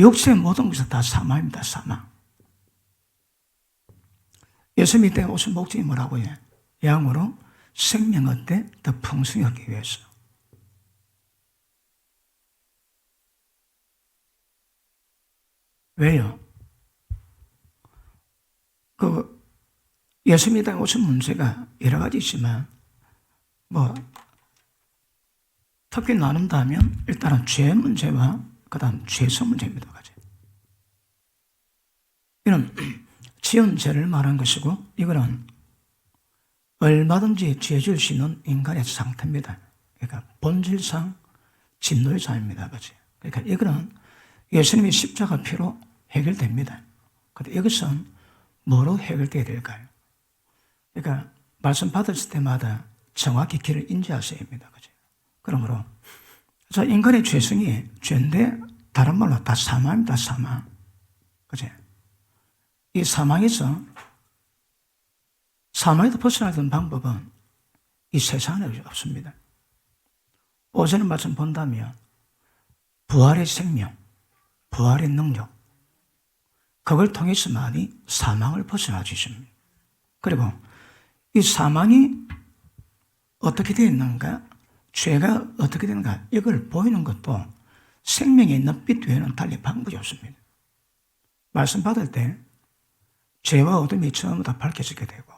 육체의 모든 것은 다 사망입니다. 사망. 예수님이 때 오신 목적이 뭐라고 해? 양으로 생명을 때 더 풍성히 하기 위해서. 왜요? 예수님이 때 오신 문제가 여러 가지 있지만, 특히 나눈다면 일단은 죄 문제와 그 다음 죄성 문제입니다. 이는 지은 죄를 말한 것이고, 이거는 얼마든지 죄 지을 수 있는 인간의 상태입니다. 그러니까 본질상 진노의 자입니다. 그러니까 이거는 예수님이 십자가 피로 해결됩니다. 그런데 이것은 뭐로 해결되어야 될까요? 그러니까 말씀 받으실 때마다 정확히 길을 인지하셔야 합니다. 그러므로 인간의 죄성이 죄인데 다른 말로 다 사망입니다. 사망. 이 사망에서 벗어나는 방법은 이 세상에 없습니다. 오전에 말씀 본다면 부활의 생명, 부활의 능력, 그걸 통해서만이 사망을 벗어나 주십니다. 그리고 이 사망이 어떻게 되어 있는가, 죄가 어떻게 되는가, 이걸 보이는 것도 생명의 눈빛 외에는 달리 방법이 없습니다. 말씀 받을 때 죄와 어둠이 전부 다 밝혀지게 되고,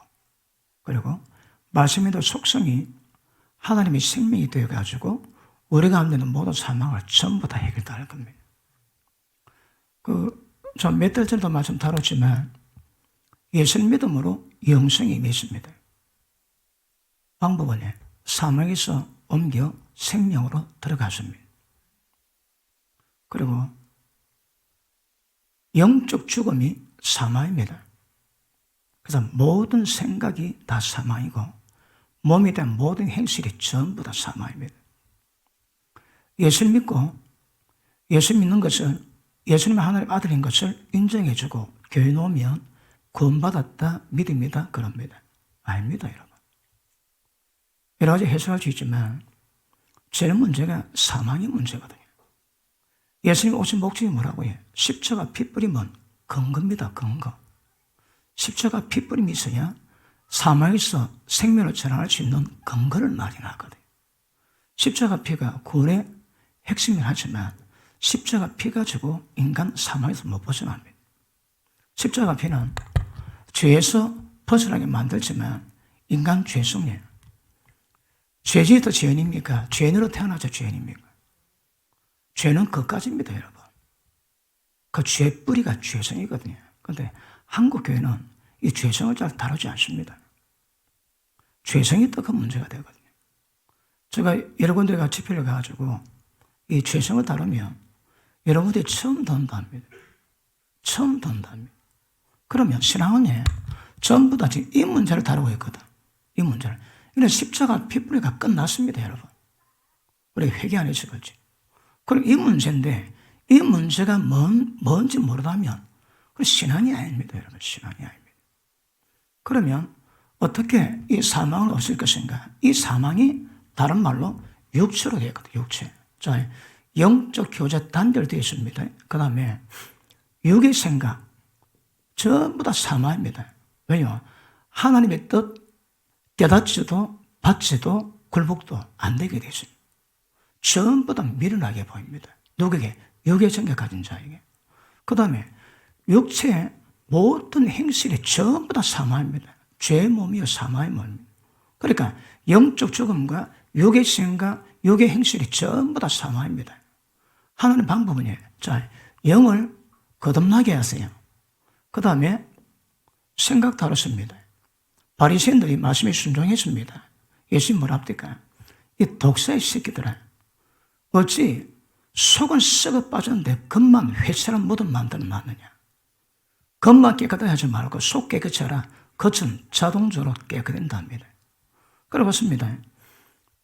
그리고 말씀에도 속성이 하나님의 생명이 되어가지고 우리 가운데 있는 모든 사망을 전부 다 해결할 겁니다. 전 몇 달 전에도 말씀 다뤘지만 예수님 믿음으로 영생이 있습니다. 방법은 사망에서 옮겨 생명으로 들어갔습니다. 그리고 영적 죽음이 사망입니다. 그래서 모든 생각이 다 사망이고 몸에 대한 모든 행실이 전부 다 사망입니다. 예수를 믿고 예수 믿는 것을 예수님이 하나님의 아들인 것을 인정해주고 교회 놓으면 구원받았다 믿습니다. 그럽니다. 아닙니다, 여러분. 여러 가지 해석할 수 있지만 죄의 문제가 사망의 문제거든요. 예수님이 오신 목적이 뭐라고 해요? 십자가 피 뿌림은 근거입니다. 근거. 십자가 피 뿌림이 있어야 사망에서 생명을 전환할 수 있는 근거를 마련하거든요. 십자가 피가 구원의 핵심이긴 하지만 십자가 피 가지고 인간 사망에서 못 벗어납니다. 십자가 피는 죄에서 벗어나게 만들지만 인간 죄성이에요. 죄지어도 죄인입니까? 죄인으로 태어나자 죄인입니까? 죄는 그까지입니다, 여러분. 그 죄 뿌리가 죄성이거든요. 그런데 한국 교회는 이 죄성을 잘 다루지 않습니다. 죄성이 또 그 문제가 되거든요. 제가 여러 군데 집회를 가가지고 이 죄성을 다루면 여러분들이 처음 듣는답니다. 처음 듣는답니다. 그러면 신앙은 전부 다 지금 이 문제를 다루고 있거든. 이 문제를. 이런 십자가 피뿌리가 끝났습니다, 여러분. 우리가 회개 안 해서 그렇지. 그럼 이 문제인데 이 문제가 뭔지 모르다면 그 신앙이 아닙니다, 여러분. 신앙이 아닙니다. 그러면 어떻게 이 사망을 없앨 것인가? 이 사망이 다른 말로 육체로 되거든요, 육체. 자, 영적 교제 단절되어 있습니다. 그 다음에 육의 생각, 전부 다 사망입니다. 왜요? 하나님의 뜻 깨닫지도 받지도 굴복도 안 되게 되십니다. 전부 다 미련하게 보입니다. 누구에게? 육의 생각 가진 자에게. 그 다음에 육체의 모든 행실이 전부 다 사망입니다. 죄의 몸이요 사망의 몸입니다. 그러니까 영적 죽음과 육의 생각, 육의 행실이 전부 다 사망입니다. 하나님 방법은 자, 영을 거듭나게 하세요. 그 다음에 생각 다뤘습니다. 바리새인들이 말씀에 순종했습니다. 예수님 뭐라 합니까? 이 독사의 새끼들아, 어찌 속은 썩어 빠졌는데 겉만 회칠한 무덤 만들어 놨느냐? 겉만 깨끗하게 하지 말고 속 깨끗이 하라. 겉은 자동적으로 깨끗해진답니다. 그렇습니다.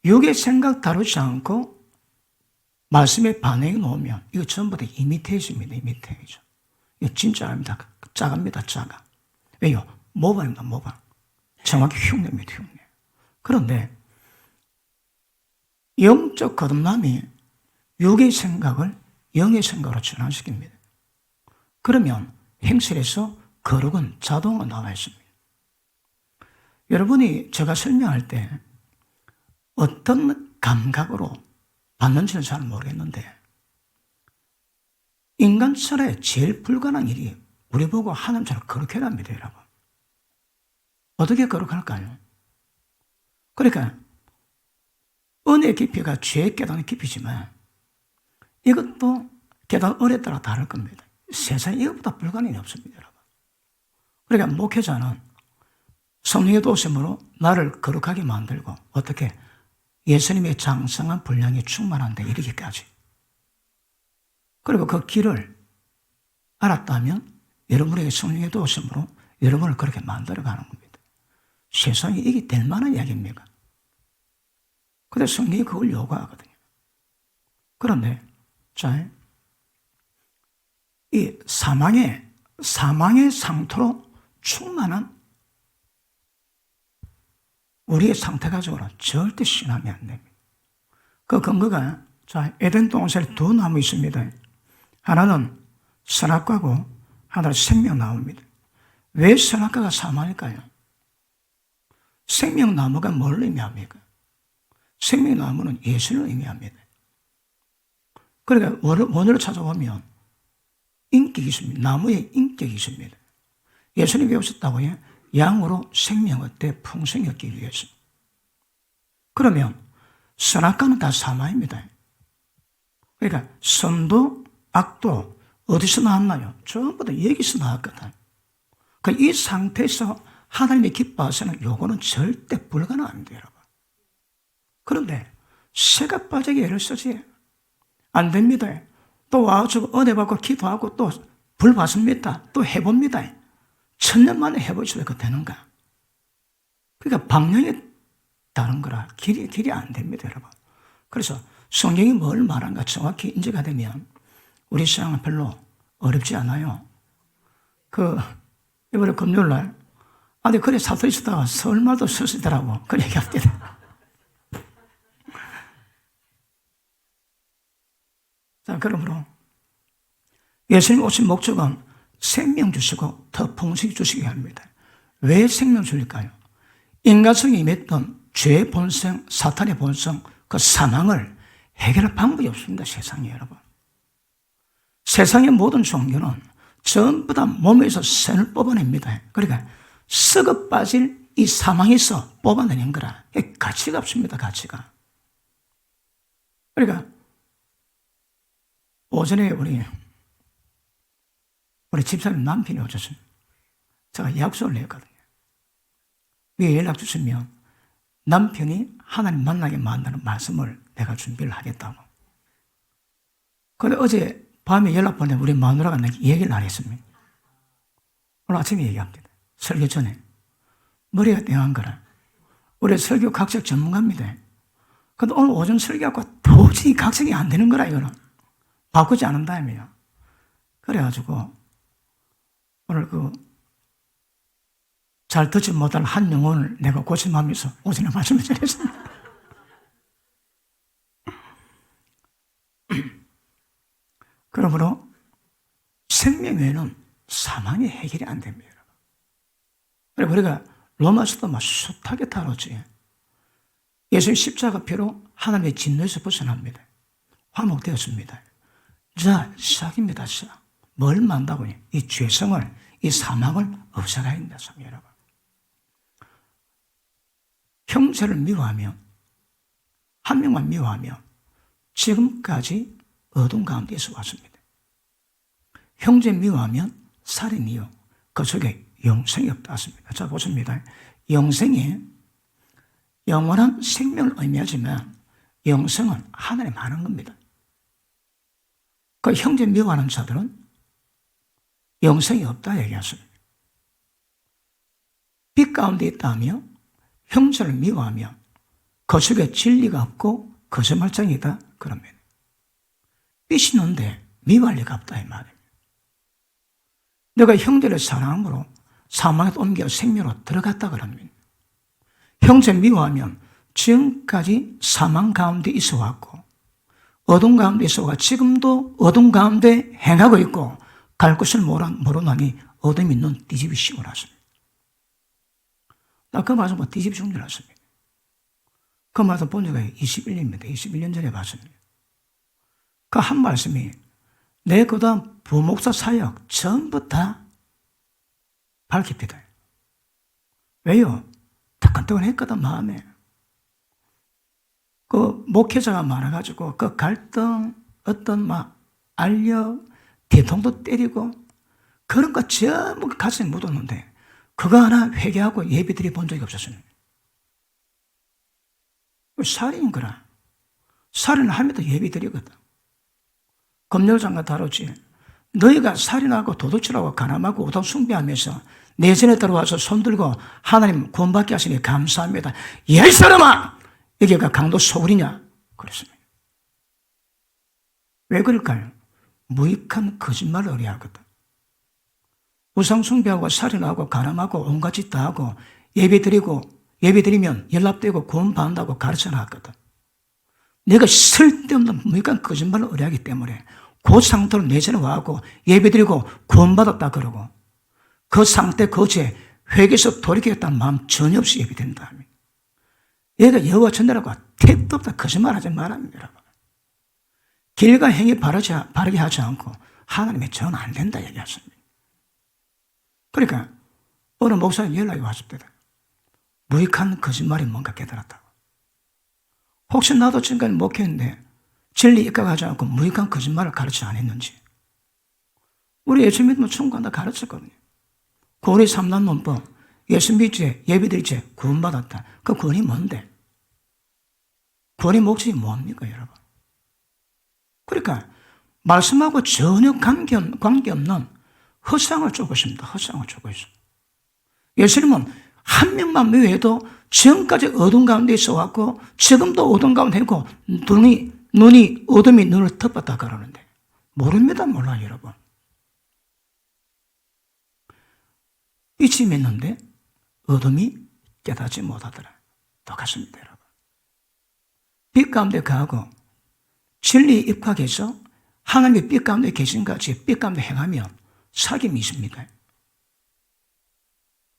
육의 생각 다루지 않고 말씀에 반응이 나오면 이거 전부 다 이미테이션입니다. 이미테이션. 이거 진짜 아닙니다. 작합니다. 작아. 왜요? 모방입니다. 모방. 정확히 흉내입니다. 흉내. 그런데 영적 거듭남이 육의 생각을 영의 생각으로 전환시킵니다. 그러면 행실에서 거룩은 자동으로 나와 있습니다. 여러분이 제가 설명할 때 어떤 감각으로 받는지는 잘 모르겠는데 인간 철에 제일 불가능한 일이 우리 보고 하나님처럼 거룩해라 합니다, 여러분. 어떻게 거룩할까요? 그러니까 은혜의 깊이가 죄의 깨닫는 깊이지만 이것도 깨닫는 은혜에 따라 다를 겁니다. 세상에 이것보다 불가능이 없습니다, 여러분. 그러니까 목회자는 성령의 도우심으로 나를 거룩하게 만들고 어떻게 예수님의 장성한 분량이 충만한 데 이르기까지, 그리고 그 길을 알았다면 여러분에게 성령의 도우심으로 여러분을 그렇게 만들어가는 겁니다. 세상에 이게 될 만한 이야기입니까? 근데 성경이 그걸 요구하거든요. 그런데 자, 이 사망의 상태로 충만한 우리의 상태 가지고는 절대 신앙이 안 됩니다. 그 근거가 자, 에덴 동산에 두 나무 있습니다. 하나는 선악과고 하나는 생명나무입니다. 왜 선악과가 사망일까요? 생명나무가 뭘 의미합니까? 생명나무는 예수를 의미합니다. 그러니까 원어를 찾아보면 인격이 있습니다. 나무에 인격이 있습니다. 예수님이 오셨다고요? 양으로 생명 얻되 풍성히 얻기 위해서. 그러면 선악과는 다 사망입니다. 그러니까 선도 악도 어디서 나왔나요? 전부 다 여기서 나왔거든. 그러니까 이 상태에서 하나님이 기뻐하시는 요거는 절대 불가능합니다, 여러분. 그런데 새가 빠지게 애를 쓰지 안 됩니다. 또 와가지고 은혜 받고 기도하고 또 불 받습니다. 또 해봅니다. 1000년 만에 해보셔도 그 되는가? 그러니까 방향이 다른 거라 길이 안 됩니다, 여러분. 그래서 성경이 뭘 말한가 정확히 인지가 되면 우리 신앙은 별로 어렵지 않아요. 이번에 금요일날 아니 그래 사투리 쓰다가 서울말도 쓰시더라고. 그 얘기합니다. 자, 그러므로 예수님 오신 목적은 생명 주시고 더 풍성히 주시기 합니다. 왜 생명 줄까요? 인간성이 임했던 죄의 본성, 사탄의 본성, 그 사망을 해결할 방법이 없습니다, 세상에, 여러분. 세상의 모든 종교는 전부 다 몸에서 선을 뽑아냅니다. 그러니까 썩어 빠질 이 사망에서 뽑아내는 거라. 가치가 없습니다, 가치가. 그러니까 오전에 우리 집사님 남편이 오셨습니다. 제가 약속을 냈거든요. 위에 연락 주시면 남편이 하나님 만나게 만드는 말씀을 내가 준비를 하겠다고. 그런데 어제 밤에 연락 보내 우리 마누라가 내게 얘기를 안 했습니다. 오늘 아침에 얘기합니다. 설교 전에. 머리가 땡한 거라. 우리 설교 각색 전문가입니다. 근데 오늘 오전 설교하고 도저히 각색이 안 되는 거라, 이거는. 바꾸지 않는다며요. 그래가지고 오늘 잘 듣지 못할 한 영혼을 내가 고심하면서 오전에 말씀을 드렸습니다. 그러므로 생명 외에는 사망이 해결이 안 됩니다. 그리고 우리가 로마서도 막 숱하게 다뤘지. 예수의 십자가 피로 하나님의 진노에서 벗어납니다. 화목되었습니다. 자, 시작입니다, 시작. 뭘 만다고요? 이 죄성을, 이 사망을 없애가야 합니다, 여러분. 형제를 미워하며, 한 명만 미워하며, 지금까지 어둠 가운데에서 왔습니다. 형제 미워하면 살인이요. 그 속에 영생이 없다 했습니다. 자, 보십니다. 영생이 영원한 생명을 의미하지만 영생은 하늘에 많은 겁니다. 그 형제 미워하는 자들은 영생이 없다 얘기했습니다. 빛 가운데 있다며 형제를 미워하며 그 속에 진리가 없고 거짓말장이다 그럽니다. 빛이 있는데 미워할 리가 없다 이 말입니다. 내가 형제를 사랑함으로 사망에 옮겨 생명으로 들어갔다 그럽니다. 형제 미워하면 지금까지 사망 가운데 있어 왔고 어둠 가운데 있어 와 지금도 어둠 가운데 행하고 있고 갈 곳을 모르나니 어둠이 눈 뒤집이시고 나습니다. 나 그 말씀 보고 뒤집이 죽는 줄 알았습니다. 그 말씀 본 지가 21년입니다. 21년 전에 봤습니다. 그 한 말씀이 내 그다음 부목사 사역 전부 다 밝힙니다. 왜요? 따끈따끈했거든 마음에. 그 목회자가 많아가지고 그 갈등 어떤 막 알력 뒤통도 때리고 그런 거 전부 가슴에 묻었는데 그거 하나 회개하고 예배드려 본 적이 없었습니다. 살인인 거라. 살인을 하면도 예배드리거든. 검열장과 다르지. 너희가 살인하고 도둑질하고 가늠하고 우상 숭배하면서 내 전에 들어와서 손들고 하나님 구원받게 하시니 감사합니다. 야, 이 사람아! 여기가 강도 소굴이냐? 그랬습니다. 왜 그럴까요? 무익한 거짓말을 의뢰하거든. 우상 숭배하고 살인하고 가늠하고 온갖 짓 다 하고 예배드리면 연락되고 구원받는다고 가르쳐 놨거든. 내가 쓸데없는 무익한 거짓말을 의뢰하기 때문에 그 상태로 내 전에 와고 예배드리고 구원받았다 그러고 그 상태 거지에 회개해서 돌이키겠다는 마음 전혀 없이 예배드린다. 얘가 여호와 전대라고 택도 없다 거짓말하지 말합니다. 여러분. 길과 행위 바르게 하지 않고 하나님의 전 안 된다 얘기하십니다. 그러니까 어느 목사님 연락이 왔습니다. 무익한 거짓말이 뭔가 깨달았다고. 혹시 나도 지금까지 목회했는데 진리 입각하지 않고 무익한 거짓말을 가르치 안 했는지. 우리 예수 믿으면 충분한다 가르쳤거든요. 구원의 3단 논법, 예수 믿지, 예배드리지, 구원받았다. 그 구원이 뭔데? 구원의 목적이 뭡니까, 여러분? 그러니까 말씀하고 전혀 관계없는 허상을 쫓고 있습니다. 허상을 쫓고 있어요. 예수님은 한 명만 외에도 지금까지 어둠 가운데 있어왔고 지금도 어둠 가운데 있고 눈이 어둠이 눈을 덮었다 그러는데 모릅니다. 몰라요, 여러분. 빛이 맺는데 어둠이 깨닫지 못하더라. 똑같습니다, 여러분. 빛 가운데 가고 진리 입각해서 하나님의 빛 가운데 계신 같이 빛 가운데 행하면 사귐이 있습니다.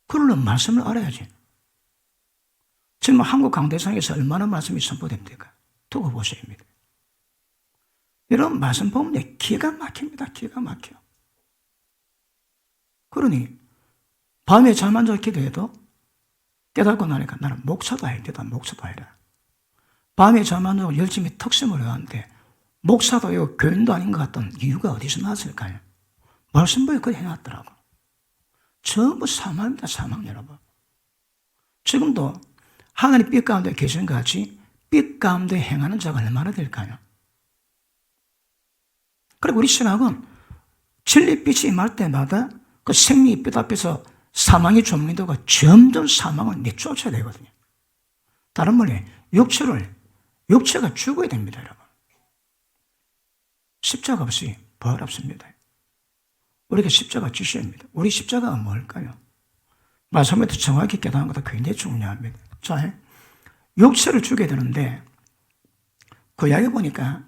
그러려면 말씀을 알아야지. 지금 한국 강대상에서 얼마나 말씀이 선포됩니까? 두고 보셔야 합니다. 여러분 말씀 보면 기가 막힙니다. 기가 막혀. 그러니 밤에 잠 안 자 기도해도 깨닫고 나니까 나는 목사도 해야 되다. 목사도 해라. 밤에 잠 안 자고 열심히 턱심을 해왔는데 목사도요 교인도 아닌 것 같던 이유가 어디서 나왔을까요? 말씀보에 그렇게 해놨더라고. 전부 사망입니다. 사망 여러분. 지금도 하나님 빛 가운데 계신 것 같이 빛 가운데 행하는 자가 얼마나 될까요? 그리고 우리 신학은 진리빛이 임할 때마다 그 생명의 빛 앞에서 사망이 존민되고 점점 사망을 내쫓아야 되거든요. 다른 말로 육체가 죽어야 됩니다, 여러분. 십자가 없이 부활 없습니다. 우리가 십자가 지셔야 합니다. 우리 십자가가 뭘까요? 말씀에도 정확히 깨닫는 것도 굉장히 중요합니다. 자, 육체를 죽여야 되는데 구약에 보니까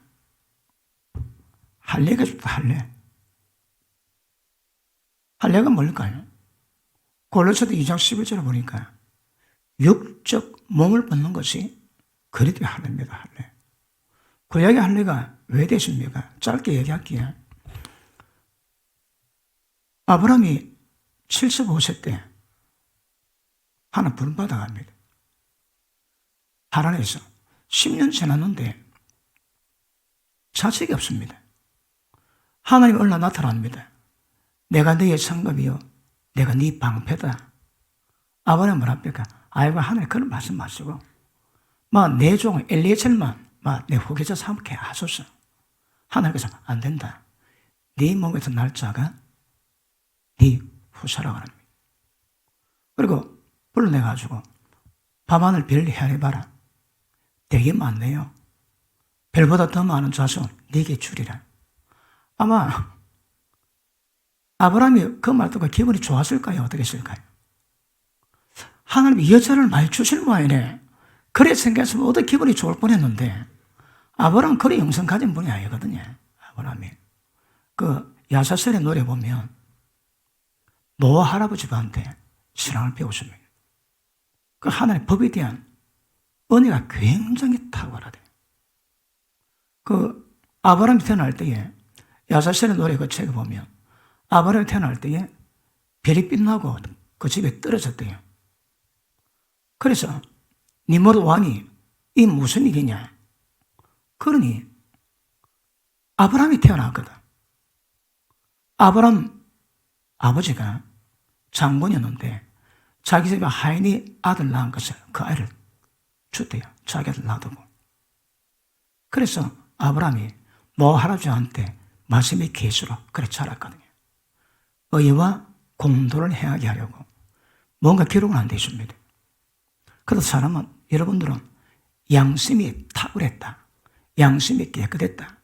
할례가 있다. 할례가 뭘까요? 골로새서 2장 11절에 보니까 육적 몸을 벗는 것이 그리스도의 할례입니다. 할례. 구약의 할례가 왜 되십니까? 짧게 얘기할게요. 아브라함이 75세 때 하나 부름 받아갑니다. 하란에서 10년 지났는데 자식이 없습니다. 하나님이 올라 나타납니다. 내가 너의 상급이요 내가 네 방패다. 아브라함은 뭐랍니까? 아이고 하나님 그런 말씀 마시고 내 종 엘리에셀만 내 후계자 삼게 하소서. 하나님께서 안 된다. 네 몸에서 날짜가 네 후사라고 합니다. 그리고 불러내가지고 밤하늘 별 헤아려봐라. 되게 많네요. 별보다 더 많은 자손 네게 주리라. 아마 아브라함이 그 말 듣고 기분이 좋았을까요? 어떻게 했을까요? 하나님이 여자를 많이 주실 모양이네. 그래 생각했으면 어떻게 기분이 좋을 뻔했는데 아브라함 그래 영성 가진 분이 아니거든요. 아브라함이 그 야사셀의 노래 보면 노아 할아버지한테 신앙을 배웠습니다. 그 하나님의 법에 대한 은혜가 굉장히 탁월하대요. 그 아브라함이 태어날 때에 야사셀의 노래 그 책에 보면 아브라함이 태어날 때에 별이 빛나고 그 집에 떨어졌대요. 그래서 니므롯 왕이 이 무슨 일이냐? 그러니 아브라함이 태어났거든. 아브라함 아버지가 장군이었는데 자기 집에 하인이 아들 낳은 것을 그 아이를 줬대요. 자기 아들 놔두고. 그래서 아브라함이 노아 할아버지한테 말씀의 계수로 그래 자랐거든요. 의와 공도를 행하게 하려고 뭔가 기록은 안 되어 있습니다. 그래서 사람은, 여러분들은 양심이 탁월했다. 양심이 깨끗했다.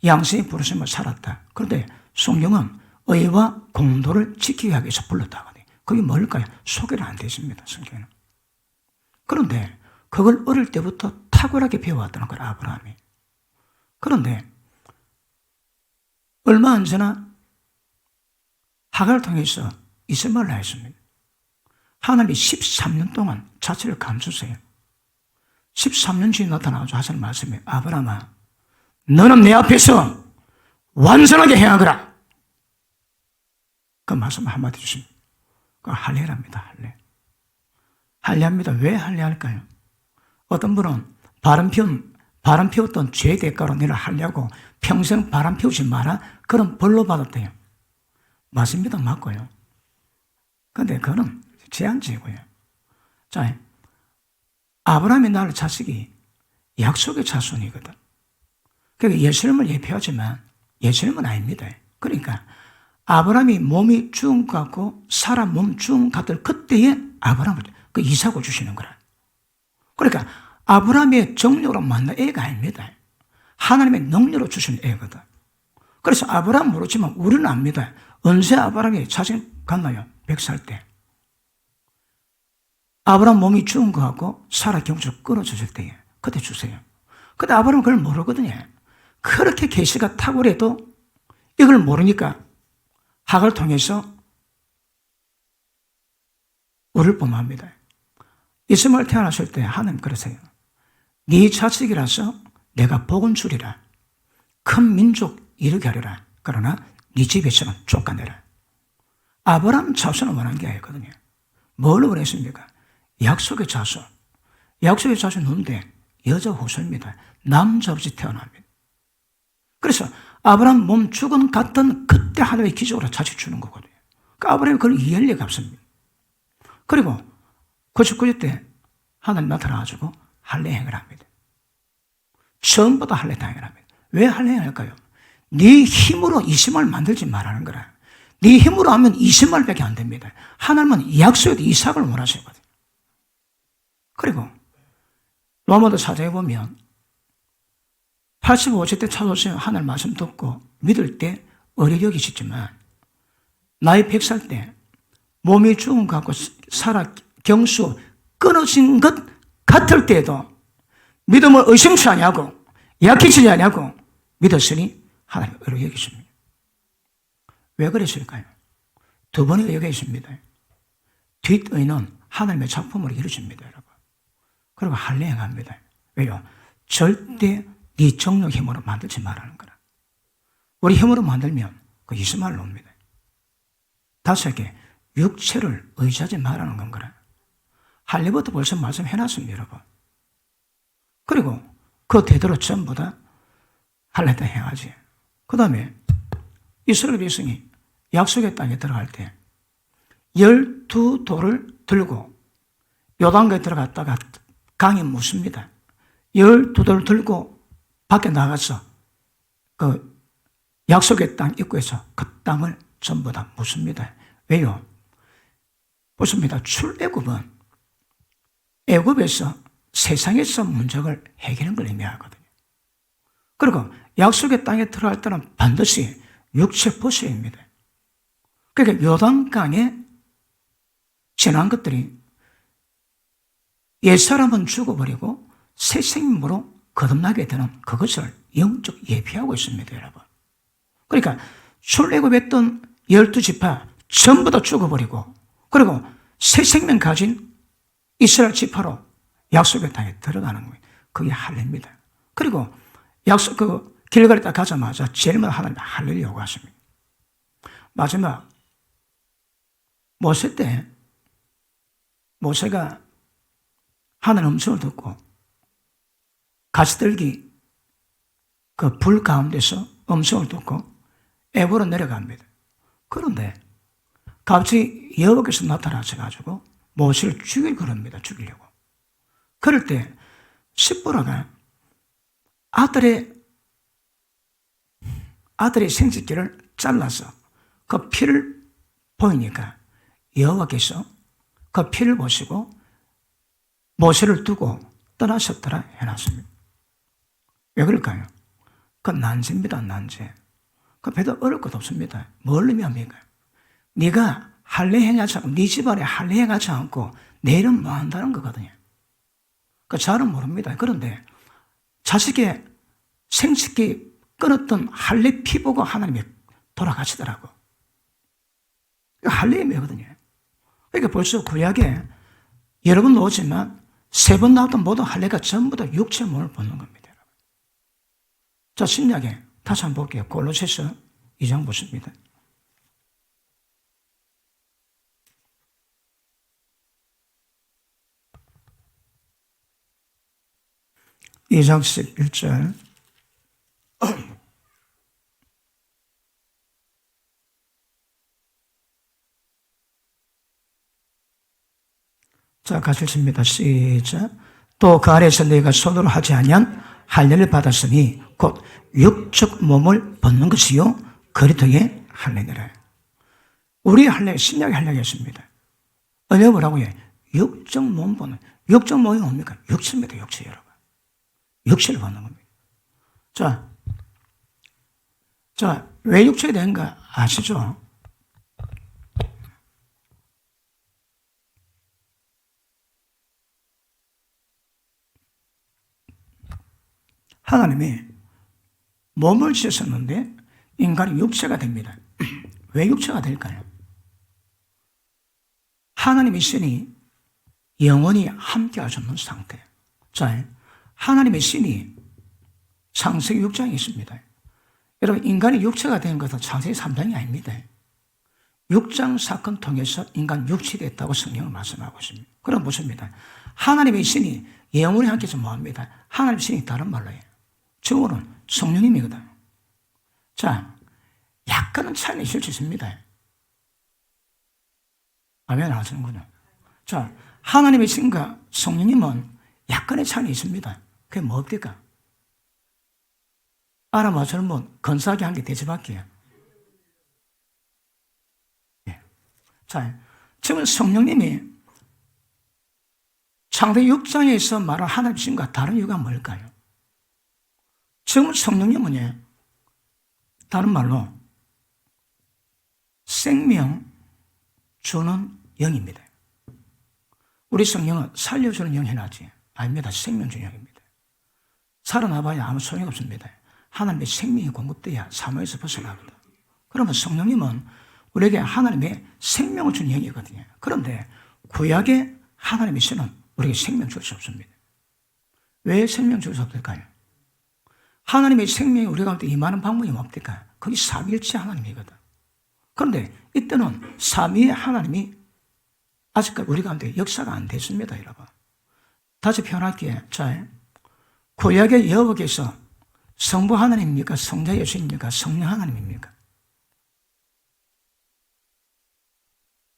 양심이 부르심을 살았다. 그런데 성경은 의와 공도를 지키기 위해서 불렀다거든요. 그게 뭘까요? 소개를 안 되어 있습니다. 성경에는. 그런데 그걸 어릴 때부터 탁월하게 배워왔다는 거예요. 아브라함이. 그런데 얼마 안 지나 하갈을 통해서 이스마엘을 낳았습니다. 하나님이 13년 동안 자체를 감추세요. 13년 뒤에 나타나서 하시는 말씀이 아브라함아, 너는 내 앞에서 완전하게 행하거라. 그 말씀 한마디 주십니다. 그 할례랍니다. 할례. 할례합니다. 왜 할례할까요? 어떤 분은 바람 피웠던 죄의 대가로 너를 할례하고 평생 바람 피우지 마라. 그런 벌로 받았대요. 맞습니다. 맞고요. 근데 그거는 제한적이고요. 자, 아브라함이 낳을 자식이 약속의 자손이거든. 그러니까 예수님을 예표하지만 예수님은 아닙니다. 그러니까 아브라함이 몸이 죽은 것 같고 사라 몸 죽은 것 같을 그때에 아브라함을 그 이삭을 주시는 거라. 그러니까 아브라함의 정력으로 만난 애가 아닙니다. 하나님의 능력으로 주신 애거든. 그래서 아브라함 모르지만 우리는 압니다. 언제 아브라함이 자식 갔나요? 100살 때. 아브라함 몸이 죽은 것 같고 사라 경주로 끊어졌을 때에 그때 주세요. 근데 아브라함은 그걸 모르거든요. 그렇게 계시가 탁월해도 이걸 모르니까 하갈을 통해서 우리를 범합니다. 이스마엘 태어났을 때 하나님 그러세요. 네 자식이라서 내가 복은 주리라. 큰 민족 이루게 하리라. 그러나 네 집에서는 쫓아내라. 아브라함 자손을 원한 게 아니거든요. 뭘 원했습니까? 약속의 자손. 약속의 자손 누군데 여자 후손입니다. 남자 없이 태어납니다. 그래서 아브라함 몸 죽은 같은 그때 하나님의 기적으로 자식 주는 거거든요. 그러니까 아브라함이 그걸 이해할 리가 없습니다. 그리고 99년 때 하나님 나타나가지고 할례행을 합니다. 처음부터 할례행을 합니다. 왜 할례행을 할까요? 네 힘으로 이스마엘 만들지 말라는 거라. 네 힘으로 하면 이스마엘밖에 안 됩니다. 하나님은 약속의 이삭을 원하시거든요. 그리고 로마서 4장에 보면 85세 때 찾아오시면 하나님 말씀 듣고 믿을 때 어리게 여기시지만 나이 100살 때 몸이 죽은 것 같고 살아 경수 끊어진 것 같을 때에도 믿음을 의심치 아니하고 약해지지 아니하고 믿었으니 하나님 어리게 여기십니다. 왜 그랬을까요? 두 번의 여기가 있습니다. 뒷의는 하나님의 작품으로 이루어집니다, 여러분. 그리고 할례행합니다. 왜요? 절대 네 정력 힘으로 만들지 말라는 거라. 우리 힘으로 만들면 그 이스마엘로 옵니다. 다섯째, 육체를 의지하지 말라는 건 거라. 할례부터 벌써 말씀해놨습니다, 여러분. 그리고 그 대대로 전부 다 할례 때 행하지. 그 다음에 이스라엘 백성이 약속의 땅에 들어갈 때 12돌을 들고 요단강에 들어갔다가 강에 묻습니다. 12돌을 들고 밖에 나가서 그 약속의 땅 입구에서 그 땅을 전부 다 묻습니다. 왜요? 보십니다. 출애굽은 애굽에서 세상에서 문제를 해결하는 걸 의미하거든요. 그리고 약속의 땅에 들어갈 때는 반드시 육체 벗어입니다. 그러니까 요단강에 지난 것들이 옛사람은 죽어버리고 새 생명으로 거듭나게 되는 그것을 영적 예비하고 있습니다, 여러분. 그러니까 출애굽했던 12지파 전부 다 죽어버리고, 그리고 새 생명 가진 이스라엘 지파로 약속의 땅에 들어가는 거예요. 그게 할례입니다. 그리고 약속 길갈에 딱 가자마자 제일 먼저 하나님 할례를 요구하십니다. 마지막 모세 때 모세가 하나님 음성을 듣고 가시들기 그 불 가운데서 음성을 듣고 애굽으로 내려갑니다. 그런데 갑자기 여호와께서 나타나셔가지고 모세를 죽이려고 합니다. 죽이려고. 그럴 때 십보라가 아들의 생식기를 잘라서 그 피를 보이니까 여호와께서 그 피를 보시고 모세를 두고 떠나셨더라 해놨습니다. 왜 그럴까요? 그 난제입니다. 난제. 그 배도 어려울 것도 없습니다. 뭘 의미합니까? 네가 할례 행하지 않고 네 집안에 할례 행하지 않고 내 이름 뭐 한다는 거거든요. 그 잘은 모릅니다. 그런데 자식의 생식기 끊었던 할례 피 보고 하나님이 돌아가시더라고. 할례의 매거든요. 그러니까 벌써 구약에 여러 번 나오지만 세 번 나왔던 모든 할례가 전부 다 육체의 몸을 벗는 겁니다. 자, 신약에 다시 한번 볼게요. 골로새서 2장 보십니다. 2장 11절. 자, 같이 읽습니다. 시작. 또 그 아래에서 너희가 손으로 하지 아니한 할례를 받았으니 곧 육적 몸을 벗는 것이요 그리스도의 할례니라. 우리의 할례, 신약의 할례가 있습니다. 어느 뭐라고요? 육적 몸 벗는. 육적 몸이 뭡니까? 육체입니다. 육체 여러분. 육체를 벗는 겁니다. 자, 왜 육체가 되는가 아시죠? 하나님이 몸을 지으셨는데 인간이 육체가 됩니다. 왜 육체가 될까요? 하나님의 신이 영원히 함께 하셨는 상태. 자, 하나님의 신이 창세기 6장에 있습니다. 여러분, 인간이 육체가 된 것은 창세기 3장이 아닙니다. 6장 사건 통해서 인간 육체가 됐다고 성경은 말씀하고 있습니다. 그럼 보십니다. 하나님의 신이 영원히 함께 해서 뭐합니다? 하나님의 신이 다른 말로 해요. 저거는 성령님이거든. 자, 약간은 차이는 있을 수 있습니다. 아멘 하시는군요. 자, 하나님의 신과 성령님은 약간의 차이는 있습니다. 그게 뭡니까? 알아맞으면 건사하게 한 게 대접할게요. 예. 자, 지금 성령님이 창세기 6장에서 말한 하나님의 신과 다른 이유가 뭘까요? 지금 성령님은요, 다른 말로 생명 주는 영입니다. 우리 성령은 살려주는 영 해놨지. 아닙니다. 생명 주는 영입니다. 살아나봐야 아무 소용이 없습니다. 하나님의 생명이 공급돼야 사망에서 벗어나거든. 그러면 성령님은 우리에게 하나님의 생명을 주는 영이거든요. 그런데 구약의 하나님의 신은 우리에게 생명 줄 수 없습니다. 왜 생명 줄 수 없을까요? 하나님의 생명이 우리 가운데 임하는 방법이 뭡니까? 그게 삼위일체 하나님이거든. 그런데 이때는 삼위의 하나님이 아직까지 우리 가운데 역사가 안 됐습니다, 여러분. 다시 표현할게요. 자, 구약의 여호와께서 성부 하나님입니까? 성자 예수입니까? 성령 하나님입니까?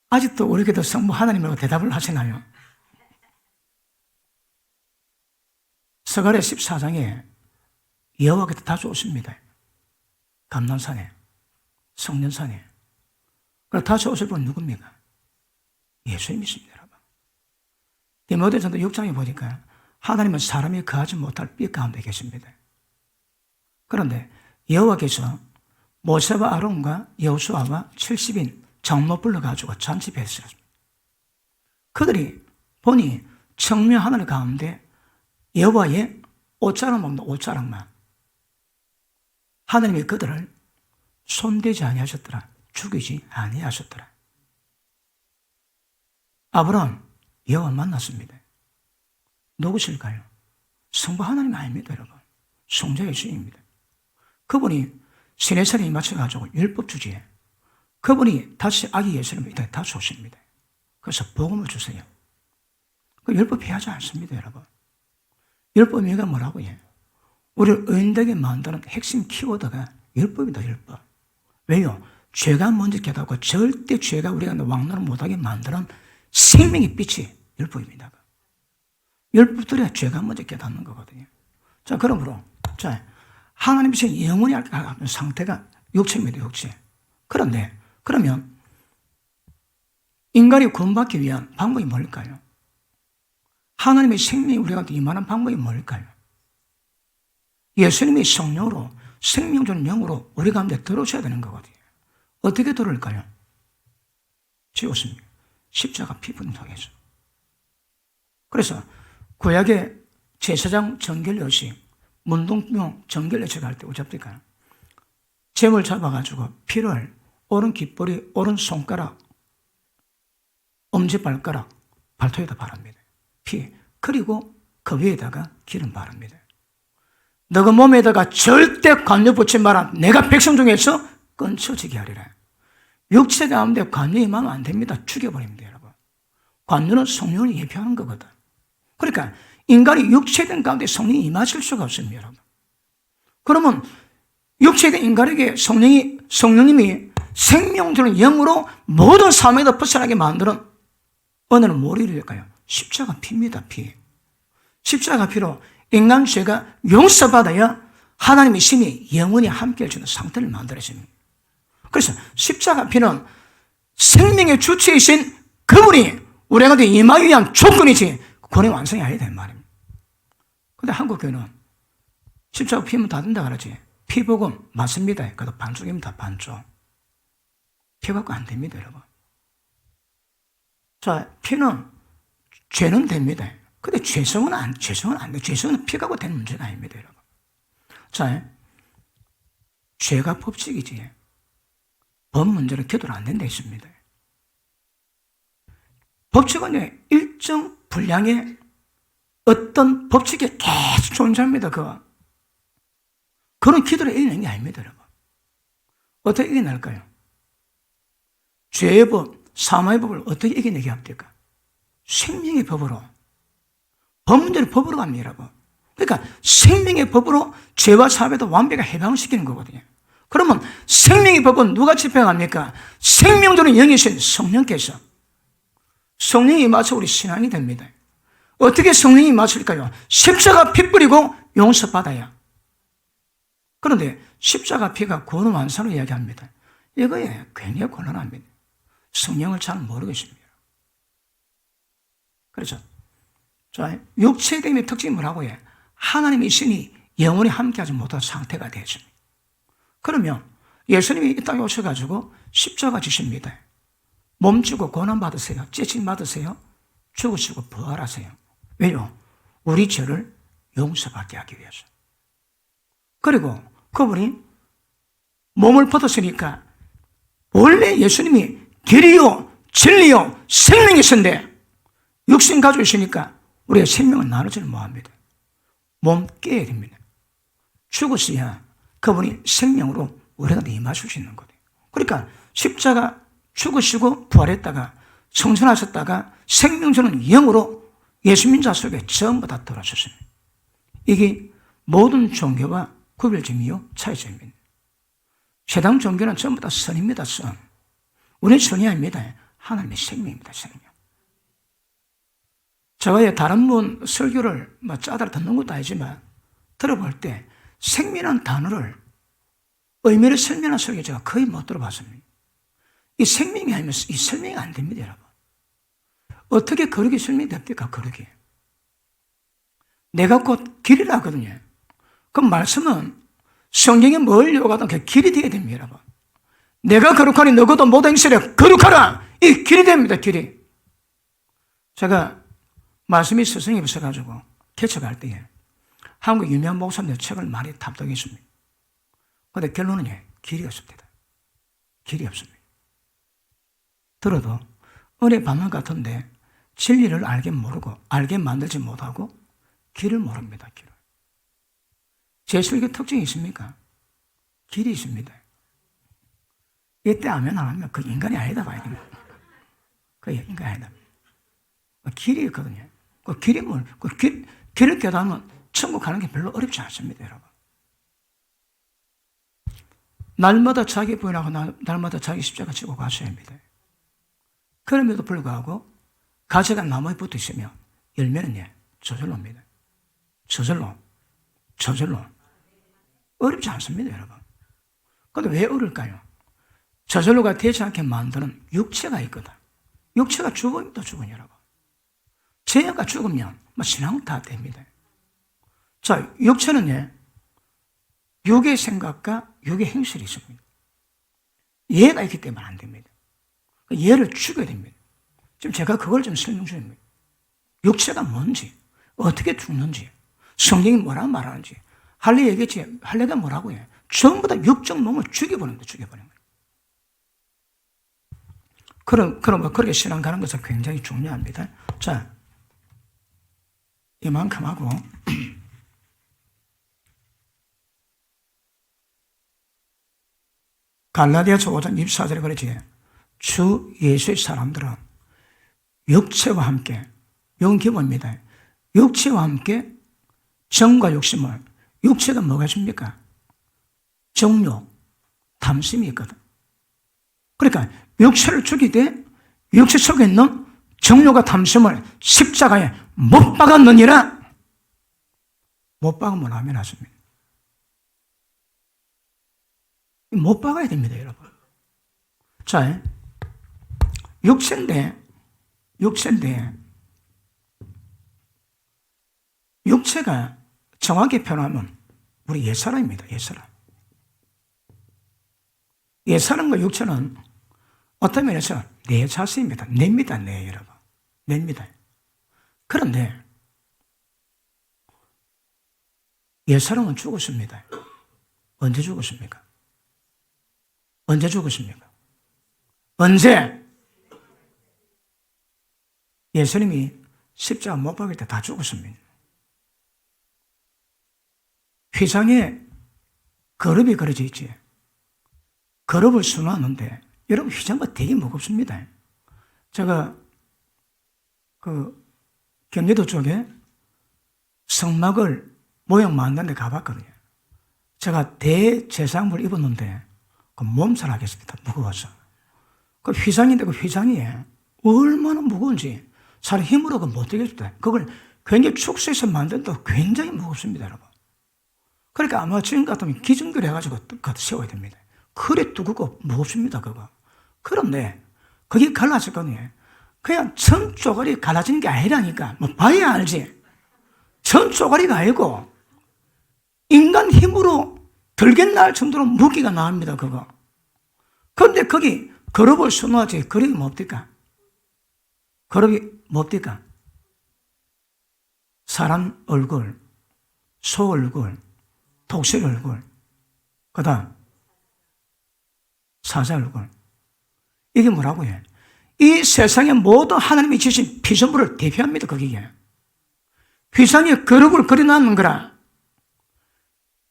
아직도 우리에게도 성부 하나님이라고 대답을 하시나요? 스가랴 14장에 여호와께서 다시 오십니다. 감난산에, 성년산에. 그럼 다시 오실 분은 누굽니까? 예수님이십니다, 여러분. 디모데전서 6장에 보니까 하나님은 사람이 거하지 못할 빛 가운데 계십니다. 그런데 여호와께서 모세와 아론과 여호수아와 70인 장로 불러가지고 잔치했어요. 그들이 보니 청명 하늘 가운데 여호와의 옷자락 먹는 옷자락만 하나님이 그들을 손대지 아니하셨더라. 죽이지 아니하셨더라. 아브라함 여호와 만났습니다. 누구실까요? 성부 하나님 아닙니다, 여러분. 성자 예수님입니다. 그분이 시내살에 맞춰가지고 율법 주지에 그분이 다시 아기 예수님을 이 땅에 다시 오십니다. 그래서 복음을 주세요. 그 율법 피하지 않습니다, 여러분. 율법 의미가 뭐라고 해? 우리를 의인되게 만드는 핵심 키워드가 율법이다, 율법. 왜요? 죄가 먼저 깨닫고 절대 죄가 우리가 왕노를 못하게 만드는 생명의 빛이 율법입니다. 율법들이 죄가 먼저 깨닫는 거거든요. 자, 그러므로, 자, 하나님께서 영원히 하는 상태가 육체입니다, 육체. 그런데, 그러면, 인간이 구원받기 위한 방법이 뭘까요? 하나님의 생명이 우리한테 임하는 방법이 뭘까요? 예수님의 성령으로, 생명 주는 영으로 우리 가운데 들어오셔야 되는 거거든요. 어떻게 들어올까요? 지었습니다. 십자가 피부를 통해서. 그래서 구약의 제사장 정결요식, 문둥병 정결요식 할 때 어떻습니까? 잼을 잡아가지고 피를 오른 깃뿌리, 오른 손가락, 엄지발가락, 발톱에다 바릅니다. 피. 그리고 그 위에다가 기름 바릅니다. 너가 몸에다가 절대 관유 붙지 마라. 내가 백성 중에서 끊쳐지게 하리라. 육체 가운데 관유 임하면 안 됩니다. 죽여버립니다, 여러분. 관유는 성령을 예표하는 거거든. 그러니까 인간이 육체된 가운데 성령이 임하실 수가 없습니다, 여러분. 그러면 육체된 인간에게 성령님이 생명 주는 영으로 모든 삶에다 벗어나게 만드는 은혜는 뭘 이룰까요? 십자가 피입니다, 피. 십자가 피로 인간 죄가 용서받아야 하나님의 신이 영원히 함께 해주는 상태를 만들어집니다. 그래서 십자가 피는 생명의 주체이신 그분이 우리한테 임하기 위한 조건이지 구원의 완성이 아니야 되는 말입니다. 그런데 한국 교회는 십자가 피면 다 된다 그러지. 피복음 맞습니다. 그래도 반쪽입니다, 반쪽. 피 갖고 안 됩니다, 여러분. 자, 피는 죄는 됩니다. 근데 죄성은 안 돼. 죄성은 피 갖고 되는 문제가 아닙니다, 여러분. 자, 죄가 법칙이지. 법 문제는 기도를 안 된다 했습니다. 법칙은 일정 분량의 어떤 법칙이 계속 존재합니다, 그런 기도를 이기는 게 아닙니다, 여러분. 어떻게 이겨낼까요? 죄의 법, 사마의 법을 어떻게 이겨내게 합니까? 생명의 법으로. 법 문제를 법으로 갑니다, 여러분. 그러니까 생명의 법으로 죄와 사업에도 완벽하게 해방시키는 거거든요. 그러면 생명의 법은 누가 집행합니까? 생명 주는 영이신 성령께서. 성령이 임하셔 우리 신앙이 됩니다. 어떻게 성령이 임하실까요? 십자가 피 뿌리고 용서받아야. 그런데 십자가 피가 구원 완성을 이야기합니다. 이거에 굉장히 곤란합니다. 성령을 잘 모르겠습니다. 그렇죠? 자, 육체됨의 특징이 뭐라고 해? 하나님의 신이 영원히 함께하지 못한 상태가 되었습니다. 그러면 예수님이 이 땅에 오셔가지고 십자가 지십니다. 몸주고 고난받으세요. 찢임 받으세요. 죽으시고 부활하세요. 왜요? 우리 죄를 용서받게 하기 위해서. 그리고 그분이 몸을 벗었으니까 원래 예수님이 길이요, 진리요, 생명이신데 육신 가지고 있으니까 우리가 생명을 나누지는 못합니다. 몸 깨야 됩니다. 죽었어야 그분이 생명으로 우리한테 임하실 수 있는 거예요. 그러니까 십자가 죽으시고 부활했다가 성천하셨다가 생명 주는 영으로 예수민자 속에 전부 다 들어왔습니다. 이게 모든 종교와 구별점이요 차이점입니다. 세상 종교는 전부 다 선입니다, 선. 우리는 선이 아닙니다. 하나님의 생명입니다, 생명. 제가 다른 분 설교를 짜다가 듣는 것도 아니지만 들어볼 때 생명이라는 단어를 의미를 설명한 설교 제가 거의 못 들어봤습니다. 이 생명이 아니면 이 설명이 안 됩니다, 여러분. 어떻게 거룩이 설명이 됩니까, 거룩이? 내가 곧 길이라 하거든요. 그 말씀은 성경에 뭘 요구하든 그 길이 되어야 됩니다, 여러분. 내가 거룩하니 너희도 모든 행실에 거룩하라! 이 길이 됩니다, 길이. 제가 말씀이 스승이 없어가지고 개척할 때에 한국 유명한 목사님들 책을 많이 탐독했습니다. 그런데 결론은 길이 없습니다. 길이 없습니다. 들어도 은혜 받는 것 같은데 진리를 알게 모르고 알게 만들지 못하고 길을 모릅니다. 길을. 제 설교 특징이 있습니까? 길이 있습니다. 이때 아멘 안 하면 그 인간이 아니다 봐야 됩니다. 그 인간이 아니다. 길이 있거든요. 그 길이 길을 깨닫으면 천국 가는 게 별로 어렵지 않습니다, 여러분. 날마다 자기 부인하고 날마다 자기 십자가 지고 가셔야 합니다. 그럼에도 불구하고 가지가 나무에 붙어 있으면 열매는 저절로 옵니다. 저절로. 어렵지 않습니다, 여러분. 그런데 왜 어려울까요? 저절로가 되지 않게 만드는 육체가 있거든. 육체가 죽음입니다, 죽은 여러분. 죄가 죽으면 신앙은 다 됩니다. 자, 육체는 육의 생각과 육의 행실이 있습니다. 얘가 있기 때문에 안 됩니다. 얘를 죽여야 됩니다. 지금 제가 그걸 좀 설명 중입니다. 육체가 뭔지, 어떻게 죽는지, 성경이 뭐라고 말하는지, 할례 얘기했지, 할례가 뭐라고 해. 전부 다 육적 몸을 죽여버리는 거예요, 죽여버리는 거예요. 그렇게 신앙 가는 것은 굉장히 중요합니다. 자, 이만큼 하고, 갈라디아서 5장 24절에 그러지. 주 예수의 사람들은 육체와 함께, 이건 기본입니다. 육체와 함께 정과 욕심을, 육체가 뭐가 있습니까? 정욕, 탐심이 있거든. 그러니까 육체를 죽이되 육체 속에 있는 정욕과 탐심을 십자가에 못 박았느니라. 못 박으면 아멘 하십니다. 못 박아야 됩니다, 여러분. 자, 육체인데, 육체가 정확히 표현하면 우리 옛사람입니다, 옛사람. 옛사람과 육체는 어떤 면에서 내 자세입니다. 냅니다, 내 여러분. 냅니다. 그런데 옛사람은 죽었습니다. 언제 죽었습니까? 언제 죽었습니까? 언제? 예수님이 십자가 못 박을 때 다 죽었습니다. 휘장에 거럽이 그려져 있지. 거럽을 수놓았는데 여러분 휘장과 되게 무겁습니다. 제가 경기도 쪽에 성막을 모형 만드는 데 가봤거든요. 제가 대제사장을 입었는데 그 몸살하겠습니다. 무거워서. 그 휘장인데 그 휘장이 얼마나 무거운지 사람 힘으로 못 들겠습니다. 그걸 굉장히 축소해서 만든다고 굉장히 무겁습니다, 여러분. 그러니까 아마 지금 같으면 기증교를 해가지고 갖다 세워야 됩니다. 그래 두껍고 무겁습니다, 그거. 그런데 그게 갈라질 거네요. 그냥 천 쪼가리 갈라지는 게 아니라니까. 봐야 알지. 천 쪼가리가 아니고 인간 힘으로 들겠나 할 정도로 무기가 나옵니다, 그거. 그런데 거기 거럽을 수놓았지. 거럽이 뭡니까? 거럽이 뭡니까? 사람 얼굴, 소 얼굴, 독실 얼굴, 그 다음 사자 얼굴. 이게 뭐라고 해? 이 세상의 모든 하나님이 지으신 피조물을 대표합니다, 거기에. 휘장에 거룩을 그려놨는 거라.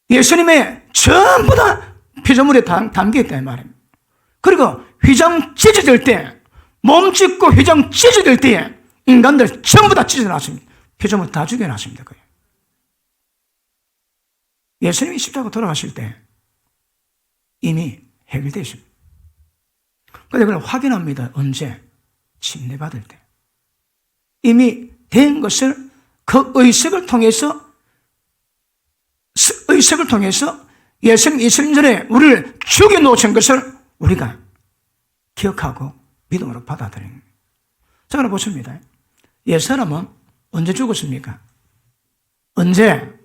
예수님의 전부 다 피조물에 담겨있다, 이 말입니다. 그리고 휘장 찢어질 때, 몸 찢고 휘장 찢어질 때에 인간들 전부 다 찢어놨습니다. 피조물 다 죽여놨습니다, 거기. 예수님이 십자가 돌아가실 때 이미 해결되어 있습니다. 그런데 그걸 확인합니다. 언제? 침례받을 때. 이미 된 것을 그 의식을 통해서 예수님 이스라엘 전에 우리를 죽여놓으신 것을 우리가 기억하고 믿음으로 받아들이는 거예요. 자, 그럼 보십니다. 옛사람은 언제 죽었습니까? 언제?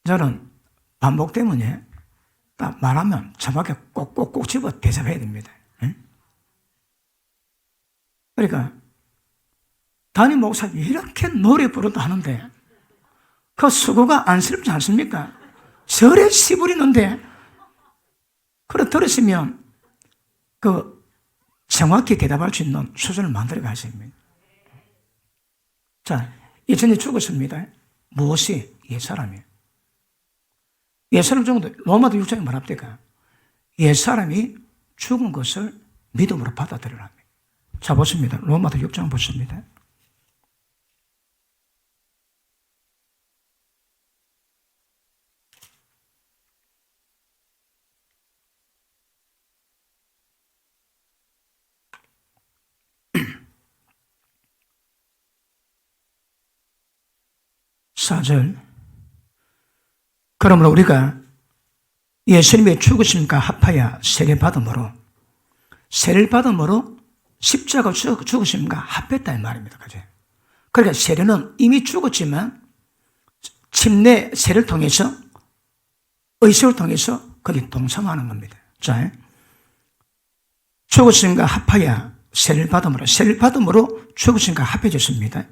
저는 반복 때문에 딱 말하면 저밖에 꼭꼭꼭 집어 대답해야 됩니다. 그러니까 담임 목사 이렇게 노래 부르도 하는데 그 수고가 안쓰럽지 않습니까? 절에 시 부리는데 그래 들으시면 정확히 대답할 수 있는 수준을 만들어 가셔야 됩니다. 자, 예전에 죽었습니다. 무엇이? 옛사람이에요. 옛사람 정도, 로마도 6장에 뭐랍니까? 옛사람이 죽은 것을 믿음으로 받아들이라 합니다. 자, 보십니다. 로마도 6장 보십니다. 사절. 그러므로 우리가 예수님의 죽으심과 합하여 세례를 받음으로 십자가 죽으심과 합했다 이 말입니다. 그죠? 그러니까 세례는 이미 죽었지만 침례 세례를 통해서 의식을 통해서 거기 동참하는 겁니다. 자, 죽으심과 합하여 세례를 받음으로 죽으심과 합해졌습니다.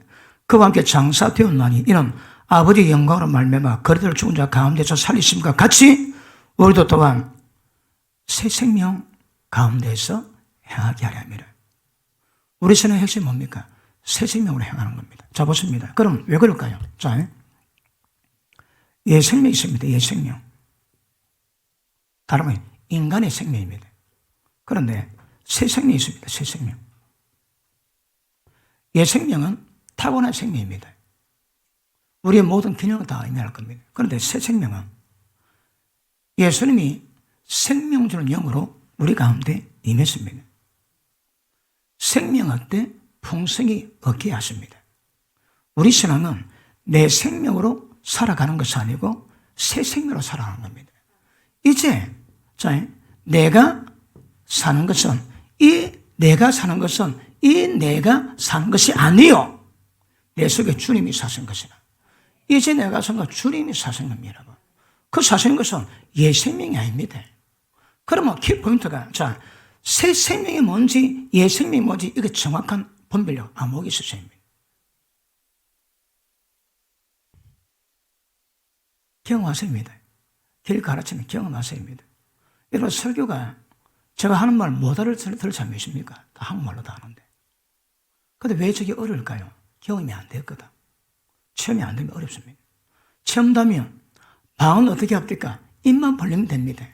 그와 함께 장사되었나니 이는 아버지의 영광으로 말미암아 그리스도를 죽은 자 가운데서 살리심과 같이 우리도 또한 새 생명 가운데서 행하게 하려 합니다. 우리 신의 핵심이 뭡니까? 새 생명으로 행하는 겁니다. 자, 보십니다. 그럼 왜 그럴까요? 자, 예 생명이 있습니다. 예 생명. 다른 건 인간의 생명입니다. 그런데 새 생명이 있습니다. 새 생명. 예 생명은 타고난 생명입니다. 우리의 모든 기능을 다 의미할 겁니다. 그런데 새 생명은 예수님이 생명 주는 영으로 우리 가운데 임했습니다. 생명할 때 풍성이 얻게 하십니다. 우리 신앙은 내 생명으로 살아가는 것이 아니고 새 생명으로 살아가는 겁니다. 이제 내가 사는 것은 이 내가 사는 것이 아니요. 내 속에 주님이 사신 것이라. 이제 내가 사는 건 주님이 사신 겁니다. 그 사신 것은 옛 생명이 아닙니다. 그러면 키포인트가 새 생명이 뭔지 옛 생명이 뭔지 이게 정확한 분별력 암호가 있으셔야 합니다. 경험하십니다. 길 가르치면 경험하셔야 합니다. 여러분 설교가 제가 하는 말 못 알아들을 잘 계십니까? 다 한국말로 다 하는데. 근데 왜 저게 어려울까요? 경험이 안 됐거든. 체험이 안 되면 어렵습니다. 체험하면 방은 어떻게 합니까? 입만 벌리면 됩니다.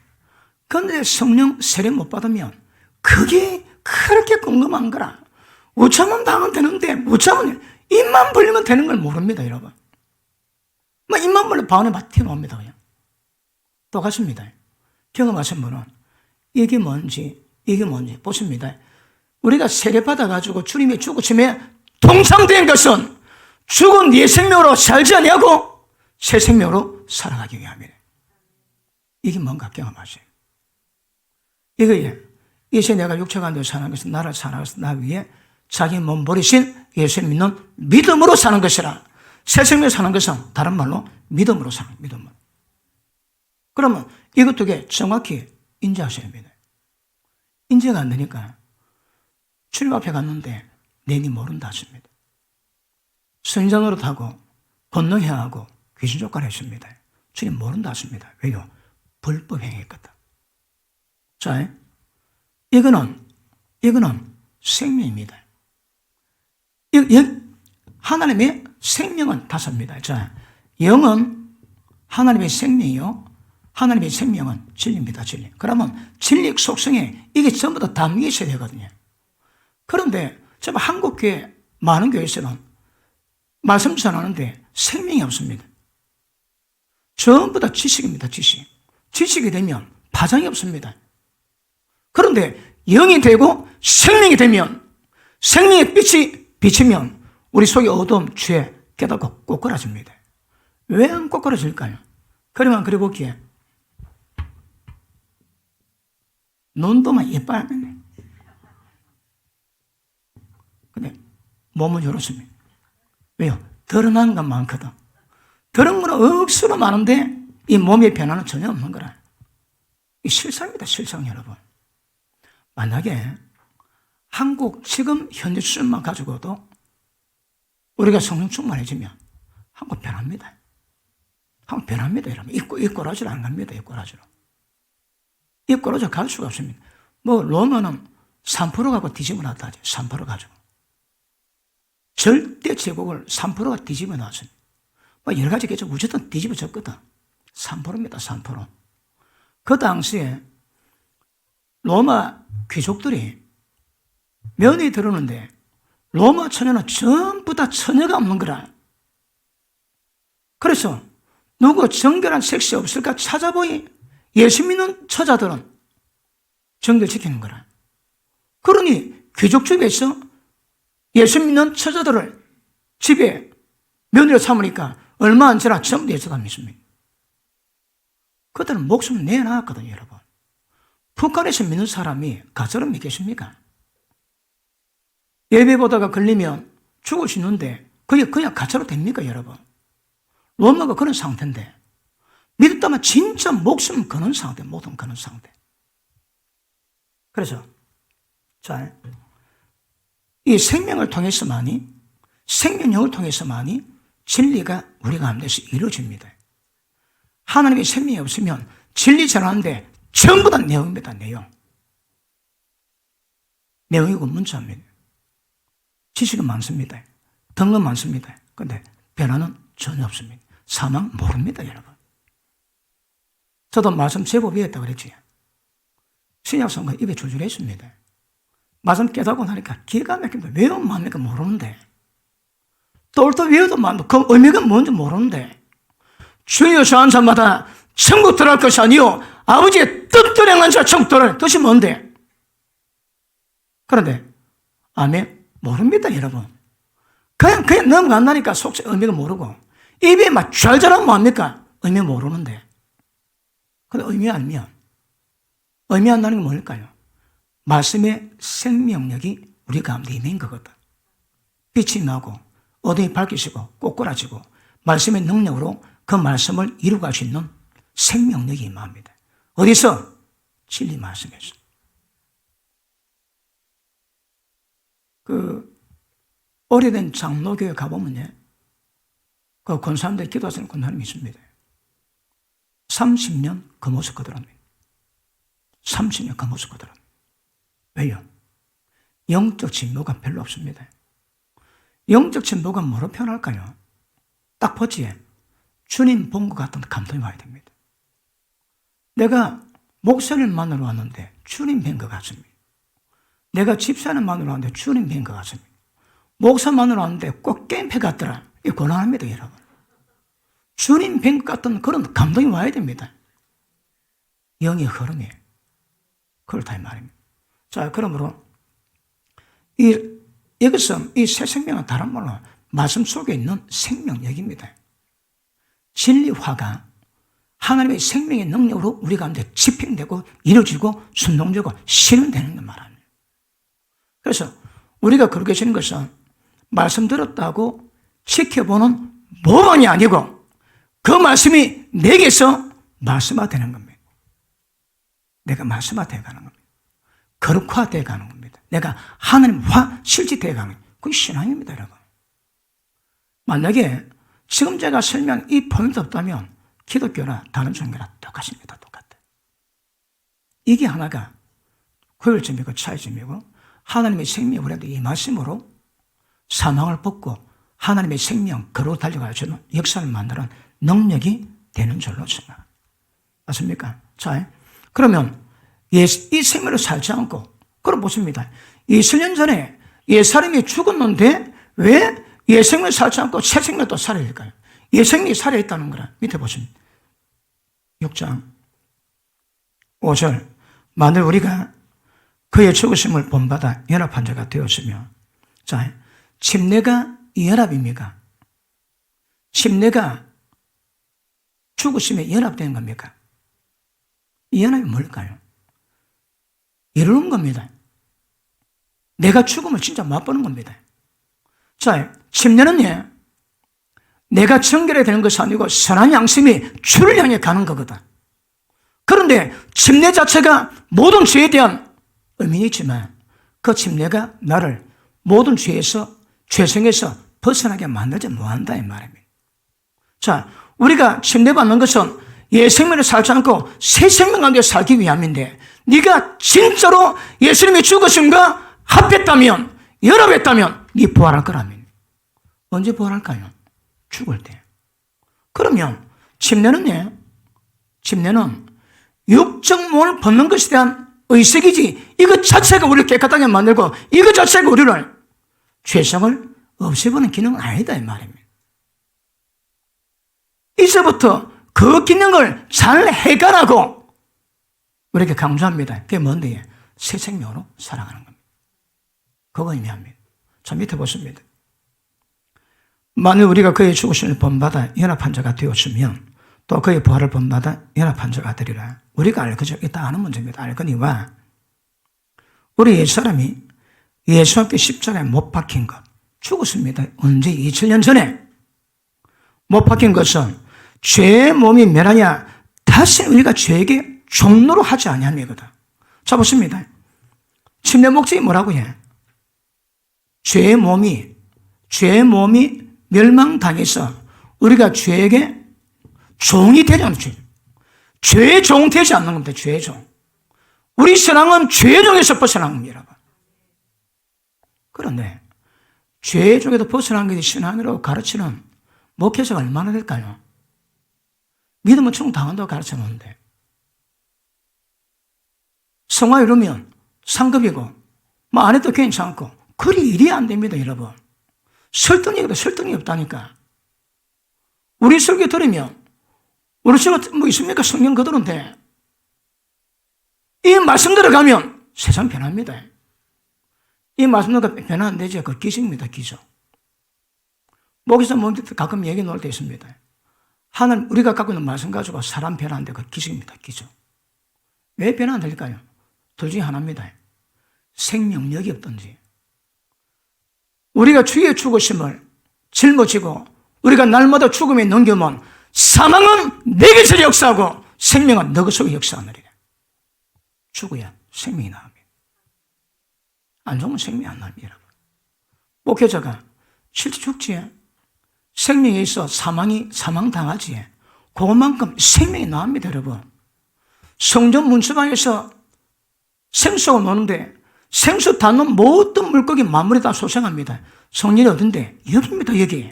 그런데 성령 세례 못 받으면 그게 그렇게 궁금한 거라. 우참은 방은 되는데 우참은 입만 벌리면 되는 걸 모릅니다, 여러분. 입만 벌리면 방언에 막 튀어나옵니다, 그냥. 똑같습니다. 경험하신 분은 이게 뭔지 보십니다. 우리가 세례 받아가지고 주님의 죽으심에 동참된 것은 죽은 옛 생명으로 살지 아니하고 새 생명으로 살아가기 위함이래. 이게 뭔가 경험하세요. 이거에 이제 내가 육체 가운데 사는 것은 나를 살아가서 나 위에 자기 몸 버리신 예수를 믿는 믿음으로 사는 것이라. 새 생명으로 사는 것은 다른 말로 믿음으로 사는 믿음으로. 그러면 이것 게 정확히 인지하셔야 합니다. 인지가 안 되니까 주님 앞에 갔는데 내니 모른다 하십니다. 선지자 노릇하고 권능행하고 귀신족간 했습니다. 주님 모른다 하십니다. 왜요? 불법 행했거든. 자, 이거는 생명입니다. 하나님의 생명은 다릅니다. 자, 영은 하나님의 생명이요. 하나님의 생명은 진리입니다. 진리. 그러면 진리 속성에 이게 전부 다 담겨 있어야 되거든요. 그런데 정말 한국교회 많은 교회에서는 말씀 전하는데 생명이 없습니다. 전부 다 지식입니다. 지식. 지식이 되면 파장이 없습니다. 그런데 영이 되고 생명이 되면 생명의 빛이 비치면 우리 속의 어두움, 죄 깨닫고 꼬꾸라집니다. 왜 안 꼬꾸라질까요? 그러면 그래 볼게요. 눈도만 예뻐하네. 근데 몸은 이렇습니다. 왜요? 드러난 건 많거든. 드러난 건 억수로 많은데 이 몸의 변화는 전혀 없는 거라. 이 실상입니다. 실상 여러분. 만약에 한국 지금 현재 수준만 가지고도 우리가 성령 충만해지면 한국 변합니다. 한국 변합니다. 여러분. 이 꼬라지로 안 갑니다. 이 꼬라지로. 입고로저 갈 수가 없습니다. 로마는 3% 갖고 뒤집어 놨다 하죠. 3% 가지고. 절대 제국을 3%가 뒤집어 놨습니다. 여러 가지겠죠. 어쨌든 뒤집어졌거든. 3%입니다. 3%. 그 당시에 로마 귀족들이 면이 들었는데 로마 처녀는 전부 다 처녀가 없는 거라. 그래서 누구 정결한 섹시 없을까 찾아보니 예수 믿는 처자들은 정결시키는 거라. 그러니 귀족 중에서 예수 믿는 처자들을 집에 며느리로 삼으니까 얼마 안 지나 전부 예수가 믿습니다. 그들은 목숨 내놔왔거든요, 여러분. 북한에서 믿는 사람이 가짜로 믿겠습니까? 예배 보다가 걸리면 죽을 수 있는데 그게 그냥 가짜로 됩니까, 여러분? 로마가 그런 상태인데 믿었다면 진짜 목숨 거는 상태, 모든 거는 상태. 그래서 자, 이 생명을 통해서만이, 생명력을 통해서만이 진리가 우리 가운데서 이루어집니다. 하나님의 생명이 없으면 진리 전하는데 전부 다 내용입니다. 내용이고 문자입니다. 지식은 많습니다. 덩은 많습니다. 그런데 변화는 전혀 없습니다. 사망 모릅니다, 여러분. 저도 말씀 제법 외웠다고 그랬지. 신약성가 입에 줄줄했습니다. 말씀 깨닫고 나니까 기가 막힙니다. 외우면 뭡니까 모르는데. 또 외워도 뭡니까 그 의미가 뭔지 모르는데. 주여 저 한 사람마다 천국 들어갈 것이 아니요 아버지의 뜻대로 행한 자가 천국 들어갈 뜻이 뭔데? 그런데 아멘 모릅니다, 여러분. 그냥 넘어간다니까 속세 의미가 모르고 입에 막 잘하면 뭡니까? 의미 모르는데. 근데 의미 알면 의미 안다는 게 뭘까요? 말씀의 생명력이 우리 가운데 임한 거거든. 빛이 나고 어둠이 밝히시고 꼬꾸라지고 말씀의 능력으로 그 말씀을 이루갈 수 있는 생명력이 임합니다. 어디서? 진리 말씀에서. 오래된 장로교회 가보면요, 그 권사님들 기도하시는 권사님이 있습니다. 30년 그 모습 그대로입니다. 30년 그 모습 그대로. 왜요? 영적 진보가 별로 없습니다. 영적 진보가 뭐로 표현할까요? 딱 보지, 주님 본 것 같은 감동이 와야 됩니다. 내가 목사를 만나러 왔는데 주님 뵌 것 같습니다. 내가 집사를 만나러 왔는데 주님 뵌 것 같습니다. 목사 만나러 왔는데 꼭 깽패 같더라. 이거 곤란합니다, 여러분. 주님 뵌 것 같은 그런 감동이 와야 됩니다. 영의 흐름이. 그렇다 이 말입니다. 자, 그러므로 이것은 이 새 생명은 다른 말로 말씀 속에 있는 생명력입니다. 진리화가 하나님의 생명의 능력으로 우리 가운데 집행되고 이루어지고 순동되고 실현되는 걸 말합니다. 그래서 우리가 그렇게 되는 것은 말씀 들었다고 지켜보는 모범이 아니고 그 말씀이 내게서 말씀화되는 겁니다. 내가 말씀화되어 가는 겁니다. 거룩화되어 가는 겁니다. 내가 하나님과 실제되어 가는 겁니다. 그게 신앙입니다, 여러분. 만약에 지금 제가 설명 이 포인트 없다면 기독교나 다른 종교나 똑같습니다. 똑같아. 이게 하나가 구별점이고 차이점이고 하나님의 생명이 우리한테 이 말씀으로 사망을 벗고 하나님의 생명, 거룩 달려갈 수 있는 역사를 만드는 능력이 되는 줄로 생각. 맞습니까? 자, 그러면 이 생명을 살지 않고, 그럼 보십니다. 2000년 전에 옛사람이 죽었는데 왜 옛생명을 살지 않고 새 생명을 또 살아야 될까요? 옛생명이 살아있다는 거라. 밑에 보십니다. 6장 5절. 만일 우리가 그의 죽으심을 본받아 연합한 자가 되었으며, 자, 침례가 연합입니까? 침례가 죽으심에 연합되는 겁니까? 이 연합이 뭘까요? 이루는 겁니다. 내가 죽음을 진짜 맛보는 겁니다. 자, 침례는요, 내가 정결해야 되는 것이 아니고 선한 양심이 주를 향해 가는 거거든. 그런데 침례 자체가 모든 죄에 대한 의미는 있지만 그 침례가 나를 모든 죄에서, 죄성에서 벗어나게 만들지 못한다 이 말입니다. 자, 우리가 침례받는 것은 옛 생명을 살지 않고 새 생명 가운데 살기 위함인데, 네가 진짜로 예수님이 죽으심과 합했다면, 연합했다면 네 부활할 거라면. 언제 부활할까요? 죽을 때. 그러면 침례는 육적 몸을 벗는 것에 대한 의식이지, 이것 자체가 우리를 깨끗하게 만들고 이것 자체가 우리를 죄성을 없애버리는 기능은 아니다 이 말입니다. 이제부터 그 기능을 잘 해결하고 우리에게 강조합니다. 그게 뭔데? 새 생명으로 살아가는 겁니다. 그거 의미합니다. 자, 밑에 보십니다. 만일 우리가 그의 죽으심을 본받아 연합한 자가 되었으면 또 그의 부활을 본받아 연합한 자가 되리라. 우리가 알거죠. 이따 아는 문제입니다. 알거니와 우리 옛사람이 예수와 함께 십자가에 못 박힌 것, 죽었습니다. 언제? 2000년 전에 못 박힌 것은 죄의 몸이 멸하냐 다시 우리가 죄에게 종로로 하지 아니함이거든. 자, 보십니다. 침례 목적이 뭐라고 해? 죄의 몸이 멸망당해서 우리가 죄에게 종이 되지 않는 죄. 죄의 종 되지 않는 겁니다. 죄의 종. 우리 신앙은 죄의 종에서 벗어난 겁니다. 그런데 죄의 종에서 벗어난 것이 신앙이라고 가르치는 목회자가 얼마나 될까요? 믿으면 충당한다고 가르쳐놓는데 성화 이루면 상급이고 뭐 안 해도 괜찮고 그리 일이 안 됩니다. 여러분. 설득력도 설득이 없다니까. 우리 설교 들으면 우리 설교 뭐 있습니까? 성경 그대로인데 이 말씀 들어가면 세상 변합니다. 이 말씀도 변화 안 되죠. 그 기적입니다. 기적. 목에서 가끔 얘기 나올 때 있습니다. 하나님, 우리가 갖고 있는 말씀 가지고 사람 변화하는데 그 기적입니다. 기적. 왜 변화 안 될까요? 둘 중에 하나입니다. 생명력이 없던지. 우리가 주의 죽으심을 짊어지고 우리가 날마다 죽음에 넘겨면 사망은 내게서 역사하고 생명은 너희 속에 역사하느니라. 죽어야 생명이 나옵니다. 안 죽으면 생명이 안 나옵니다. 여러분. 목회자가 실제 죽지. 생명에 있어 사망당하지. 그것만큼 생명이 나옵니다. 여러분. 성전 문수방에서 생수가 노는데 생수 닿는 모든 물고기 만물이 다 소생합니다. 성전이 어딘데? 여기입니다. 여기.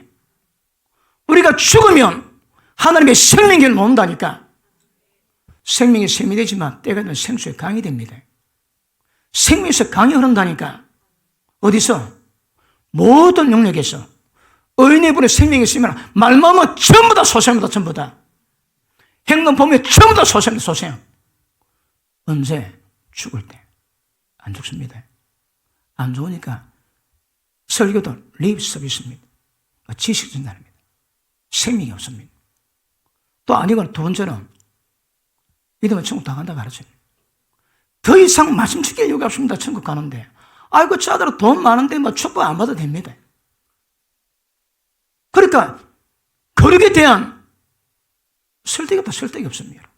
우리가 죽으면 하나님의 생명을 놓는다니까. 생명이 샘이 되지만 때가 되면 생수에 강이 됩니다. 생명에서 강이 흐른다니까. 어디서? 모든 영역에서. 의인의 불에 생명이 있으면 말마음은 전부 다 소생입니다. 전부 다. 행동 보면 전부 다 소생입니다. 소생. 언제? 죽을 때. 안 죽습니다. 안 죽으니까 설교도 립 서비스입니다. 지식 전달입니다. 생명이 없습니다. 또 아니거나 두 번째는 믿으면 천국 다 간다 가르쳐요. 더 이상 말씀 지킬 이유가 없습니다. 천국 가는데. 아이고 자들 돈 많은데 뭐 축복 안 받아도 됩니다. 그러니까 거룩에 대한 설득이 없다. 설득이 없습니다.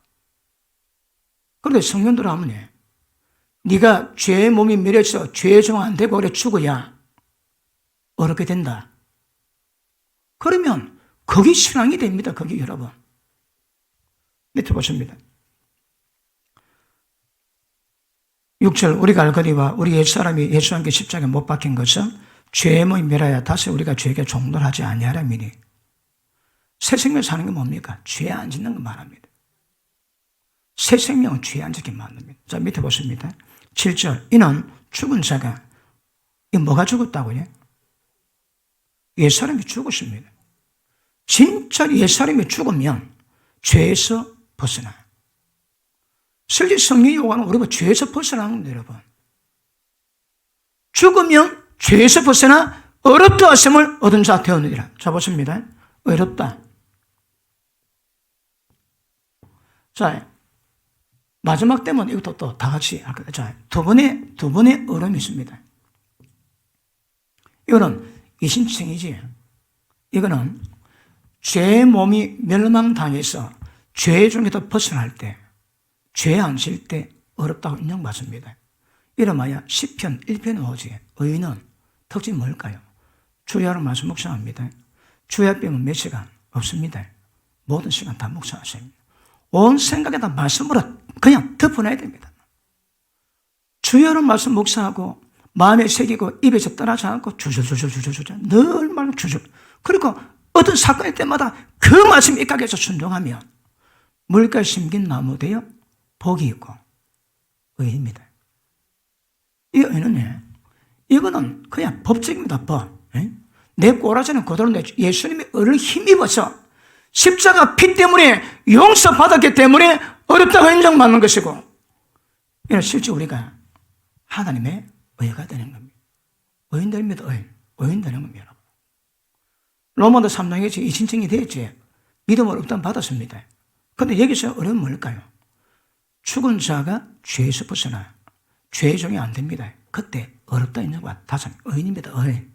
그런데 성령들 하면 네가 죄의 몸이 멸해서 죄의 종 안 되고 그래 죽어야 어렵게 된다. 그러면 거기 신앙이 됩니다. 거기 여러분. 밑에 보십니다. 6절 우리가 알거니와 우리 옛사람이 예수와 함께 십자가에 못 박힌 것은 죄의 몸이 멸하여 다시 우리가 죄에게 종돌하지 아니하라미니. 새 생명 사는 게 뭡니까? 죄 안 짓는 거 말합니다. 새 생명은 죄 안 짓게 만듭니다. 자, 밑에 보십니다. 7절 이는 죽은 자가 이 뭐가 죽었다고요? 옛사람이 죽었습니다. 진짜 옛사람이 죽으면 죄에서 벗어나. 실제 성령이 요구하는 우리가 죄에서 벗어나는 겁니다. 여러분. 죽으면 죄에서 벗어나 어렵다 하심을 얻은 자 되었느니라. 자, 보십니다. 어렵다. 자, 마지막 때면 이것도 또 다 같이 할 거다. 자, 두 번의 어려움이 있습니다. 이거는 이신청이지. 이거는 죄의 몸이 멸망당해서 죄 중에서 벗어날 때, 죄 안 질 때 어렵다고 인정받습니다. 이름하여 시편 1편에 오지. 의인은 특징이 뭘까요? 주야로 말씀 묵상합니다. 주야 빼면 몇 시간? 없습니다. 모든 시간 다 묵상하십니다. 온 생각에다 말씀으로 그냥 덮어놔야 됩니다. 주여는 말씀 묵상하고 마음에 새기고 입에서 떠나지 않고 주저주저주저주저 늘 말로 주저. 그리고 어떤 사건일 때마다 그 말씀 입각해서 순종하면 물가에 심긴 나무 되어 복이 있고 의입니다. 이 의는 이거는 그냥 법칙입니다. 법. 내 꼬라지는 그대로인데 예수님이 의를 힘입어서 십자가 피 때문에 용서받았기 때문에 어렵다고 인정받는 것이고, 이는 실제 우리가 하나님의 의가 되는 겁니다. 의인들입니다. 의인 되는 겁니다. 로마도 3장에서 이 신청이 되었지. 믿음을 없다면 받았습니다. 그런데 여기서 어려운 뭘까요? 죽은 자가 죄에서 벗어나 죄의 종이 안 됩니다. 그때 어렵다 인정받아. 다섯 의인입니다. 의인.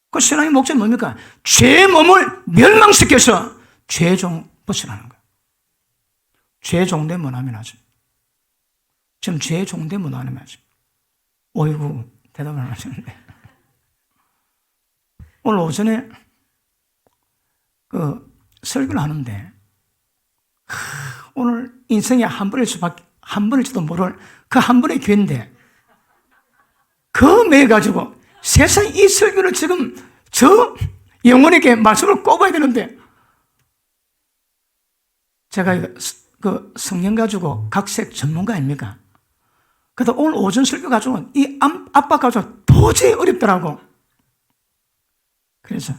그 신앙의 목적은 뭡니까? 죄의 몸을 멸망시켜서 죄의 종 벗어나는 거예요. 죄의 종되면 하면 하죠. 지금 죄의 종되면 하면 하죠. 어이구, 대답을 안 하시는데. 오늘 오전에 설교를 하는데, 오늘 인생에 한 번일지도 모를 그 한 번의 기회인데, 그 매가지고 세상 이 설교를 지금 저 영혼에게 말씀을 꼽아야 되는데, 제가 그 성경 가지고 각색 전문가 아닙니까? 그래도 오늘 오전 설교 가지고는 이 압박 가지고 도저히 어렵더라고. 그래서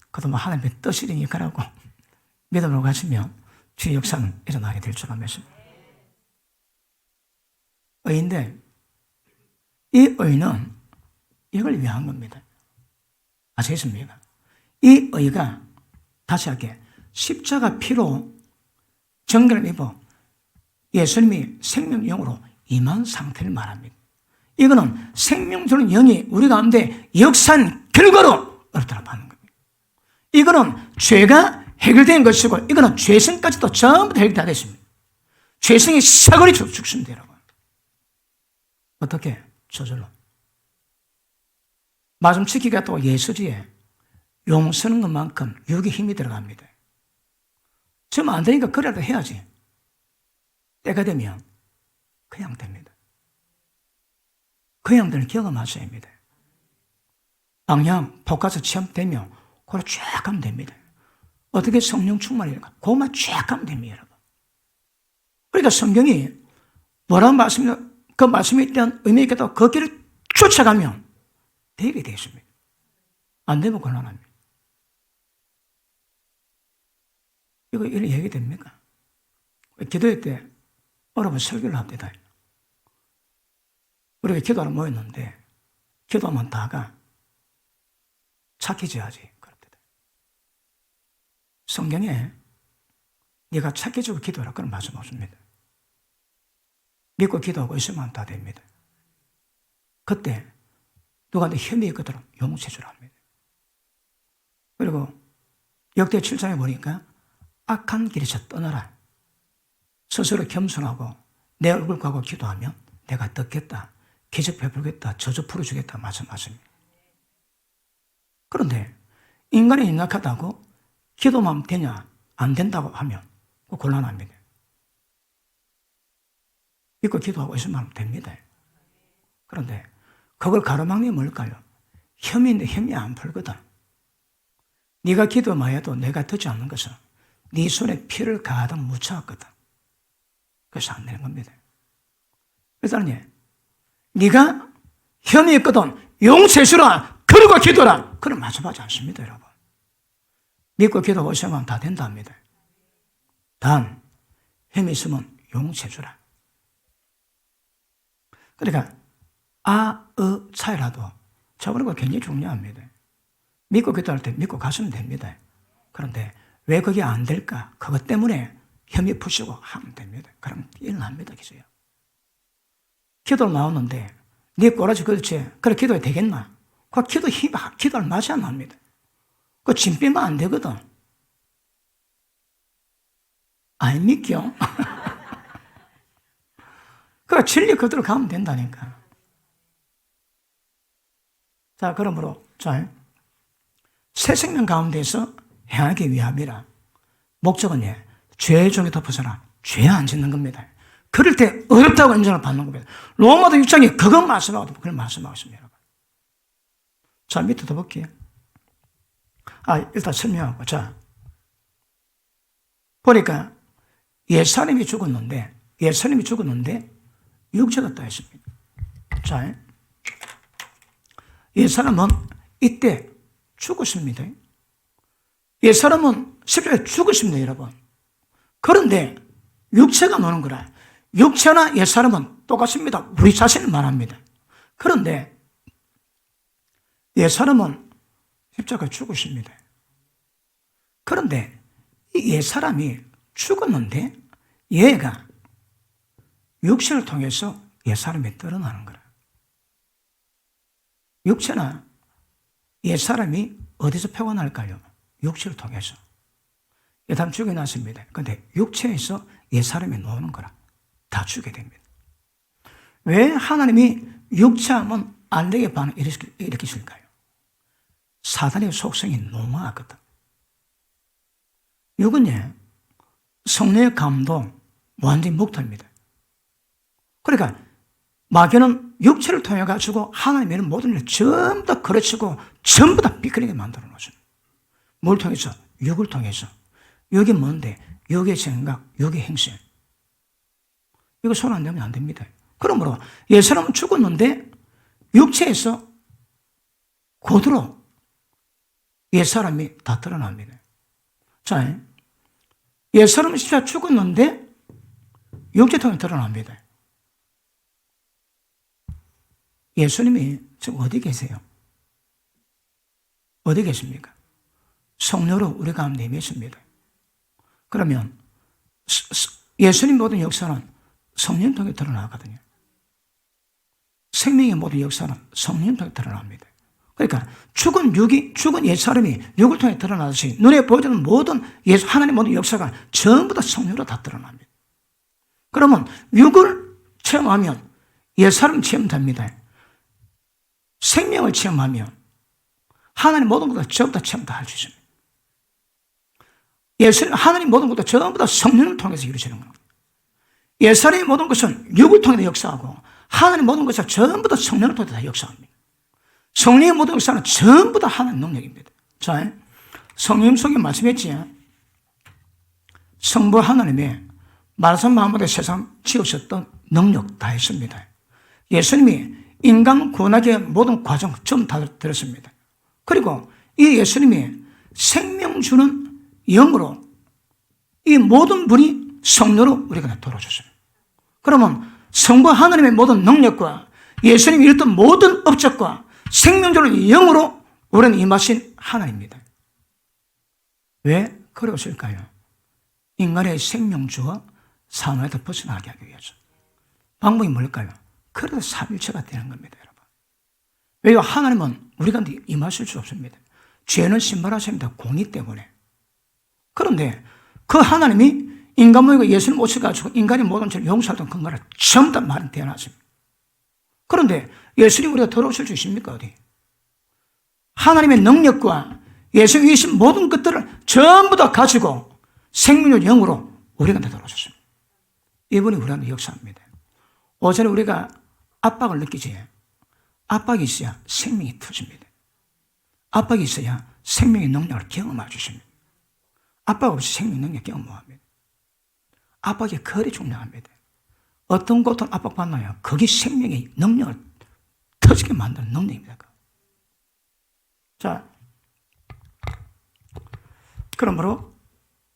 그래도 뭐 하나님의 뜻이니까라고 믿음으로 가시면 주의 역사는 일어나게 될 줄 믿습니다. 의인데 이 의는 이걸 위한 겁니다. 아시겠습니까? 이 의가 다시 할게, 십자가 피로 정결을 입어 예수님이 생명영으로 임한 상태를 말합니다. 이거는 생명 주는 영이 우리 가운데 역사한 결과로 어렵다고 하는 겁니다. 이거는 죄가 해결된 것이고, 이거는 죄성까지도 전부 해결되어 있습니다. 죄성이 사거리 죽습니다, 여러분. 어떻게? 저절로. 마음 지키기가 또 예술이에 용 서는 것만큼 육의 힘이 들어갑니다. 지금 안 되니까 그래도 해야지. 때가 되면 그냥 됩니다. 그냥 되는 경험하셔야 합니다. 방향, 포커스 체험되면 그걸 쫙 하면 됩니다. 어떻게 성령 충만일까? 그것만 쫙 하면 됩니다, 여러분. 그러니까 성경이 뭐라고 말씀이냐, 그 말씀에 대한 의미 있게도 그 길을 쫓아가면 되게 되겠습니다. 안 되면 곤란합니다. 이거 이런 얘기 됩니까? 기도회 때 여러분 설교를 합니다. 우리가 기도하러 모였는데 기도하면 다가 착해져야지. 그렇다. 성경에 네가 착해지고 기도하라 그런 말씀 없습니다. 믿고 기도하고 있으면 다 됩니다. 그때 누구한테 혐의 있거든 용서해 주라 합니다. 그리고 역대 7장에 보니까 악한 길에서 떠나라. 스스로 겸손하고 내 얼굴 가고 기도하면 내가 듣겠다, 기적 베풀겠다, 저주 풀어주겠다 말씀하십니다. 그런데 인간이 연약하다고 기도만 되냐 안 된다고 하면 곤란합니다. 믿고 기도하고 있으면 됩니다. 그런데 그걸 가로막는 게 뭘까요? 혐의인데 혐의 안 풀거든. 네가 기도만 해도 내가 듣지 않는 것은 네 손에 피를 가득 묻혀왔거든. 그래서 안 되는 겁니다. 그래서 네가 혐의 있거든 용서해 주라 그러고 기도라 그럼 말씀하지 않습니다, 여러분. 믿고 기도하고 있으면 다 된답니다. 단 혐의 있으면 용서해 주라. 그러니까 차이라도 저거는 굉장히 중요합니다. 믿고 기도할 때 믿고 가시면 됩니다. 그런데 왜 그게 안 될까? 그것 때문에 혐의 푸시고 하면 됩니다. 그럼 일어납니다, 기도요. 기도 나오는데 네 꼬라지 그렇지 그래 기도해 되겠나? 그 기도할 맛이 안 납니다. 그 짐 빼면 안 되거든. 안 믿겨? 그 진리 그대로 가면 된다니까. 자, 그러므로 새 생명 가운데서 행하기 위함이라 목적은 죄 중에 덮어서라. 죄 안 짓는 겁니다. 그럴 때 어렵다고 인정을 받는 겁니다. 로마도 6장에 그것 말씀하고 그걸 말씀하고 있습니다. 여러분. 자, 밑에 더 볼게요. 일단 설명하고. 자, 보니까 옛사람이 죽었는데 육체가 떠 있습니다. 자, 옛사람은 이때 죽었습니다. 옛사람은 십자가에 죽었습니다, 여러분. 그런데 육체가 노는 거라. 육체나 옛사람은 똑같습니다. 우리 자신을 말합니다. 그런데 옛사람은 십자가에 죽었습니다. 그런데 이 옛사람이 죽었는데 얘가 육체를 통해서 옛사람이 드러나는 거라. 육체나 옛사람이 어디서 표현할까요? 육체를 통해서. 예담 죽여놨습니다. 그런데 육체에서 옛사람이 노는 거라. 다 죽게 됩니다. 왜 하나님이 육체하면 안 되게 반응 일으키실까요? 사단의 속성이 농후하거든. 육은 성령의 감동, 완전히 목토입니다. 그러니까 마귀는 육체를 통해 가지고 하나님의 모든 일을 전부 다 그르치고 전부 다 비틀리게 만들어 놓습니다. 뭘 통해서? 육을 통해서. 육이 뭔데? 육의 생각, 육의 행실. 이거 손 안 대면 안 됩니다. 그러므로 옛사람은 죽었는데 육체에서 고도로 옛사람이 다 드러납니다. 자, 옛사람은 진짜 죽었는데 육체 통해 드러납니다. 예수님이 지금 어디 계세요? 어디 계십니까? 성령으로 우리 가운데 임했습니다. 그러면 예수님 모든 역사는 성령 통해 드러나거든요. 생명의 모든 역사는 성령 통해 드러납니다. 그러니까 죽은 옛사람이 육을 통해 드러나듯이 눈에 보여지는 모든 하나님 모든 역사가 전부 다 성령으로 다 드러납니다. 그러면 육을 체험하면 옛사람 체험됩니다. 생명을 체험하면 하나님 모든 것을 전부 다 체험 다 할 수 있습니다. 예수님 하나님 모든 것도 전부 다 성령을 통해서 이루어지는 겁니다. 옛사람의 모든 것은 육을 통해 역사하고 하나님 모든 것은 전부 다 성령을 통해 다 역사합니다. 성령의 모든 역사는 전부 다 하나님 능력입니다. 자, 성령 속에 말씀했지. 성부 하나님의 말씀 마음으로 세상 지으셨던 능력 다 했습니다. 예수님이 인간 구원하기의 모든 과정 전부 다 들었습니다. 그리고 이 예수님이 생명 주는 영으로 이 모든 분이 성령으로 우리가 돌아줬어요. 그러면 성부 하나님의 모든 능력과 예수님이 이뤘던 모든 업적과 생명주는 영으로 우리는 임하신 하나님입니다. 왜 그러실까요? 인간의 생명주와 사망에서 벗어나게 하기 위해서. 방법이 뭘까요? 그래서 삼일체가 되는 겁니다, 여러분. 왜요? 하나님은 우리가 임하실 수 없습니다. 죄는 신발하십니다. 공의 때문에. 그런데 그 하나님이 인간 모이고 예수님 오셔가지고 인간의 모든 죄를 용서하던 근거를 전부 다 마련되어놨습니다. 그런데 예수님 우리가 들어오실 수 있습니까? 어디? 하나님의 능력과 예수님이 이신 모든 것들을 전부 다 가지고 생명의 영으로 우리가 들어오셨습니다. 이분이 우리한테 역사합니다. 오전에 우리가 압박을 느끼지. 압박이 있어야 생명이 터집니다. 압박이 있어야 생명의 능력을 경험해 주십니다. 압박 없이 생명 능력 경험 못합니다. 압박이 거리 중요합니다. 어떤 고통 압박받나요? 그게 생명의 능력을 터지게 만드는 능력입니다. 자, 그러므로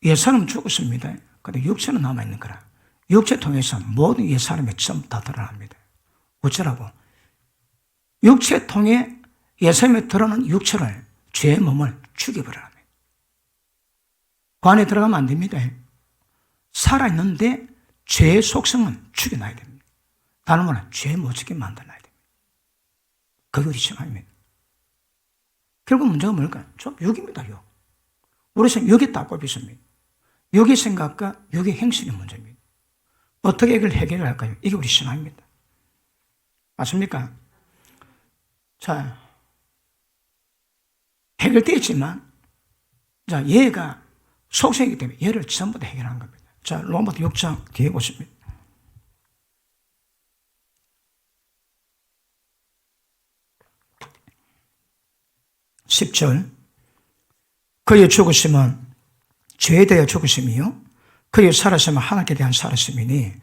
옛사람은 죽었습니다. 그런데 육체는 남아있는 거라. 육체 통해서 모든 옛사람이 전부 다 드러납니다. 어쩌라고? 육체 통해 옛사람이 드러나는 육체를, 죄의 몸을 죽여버려야 합니다. 관에 들어가면 안 됩니다. 살아있는데 죄의 속성은 죽여놔야 됩니다. 다른 말은 죄 못 짓게 만들어놔야 됩니다. 그게 우리 생각입니다. 결국 문제가 뭘까요? 좀 육입니다, 육. 우리 생각, 육이 딱 꼽혔습니다. 육의 생각과 육의 행실의 문제입니다. 어떻게 이걸 해결할까요? 이게 우리 신앙입니다. 맞습니까? 자, 해결되었지만, 자, 얘가 속성이기 때문에 얘를 전부 다 해결하는 겁니다. 자, 로마서 6장 뒤에 보십니다. 10절. 그의 죽으심은 죄에 대해 죽으심이요 그의 살아심은 하나님께 대한 살아심이니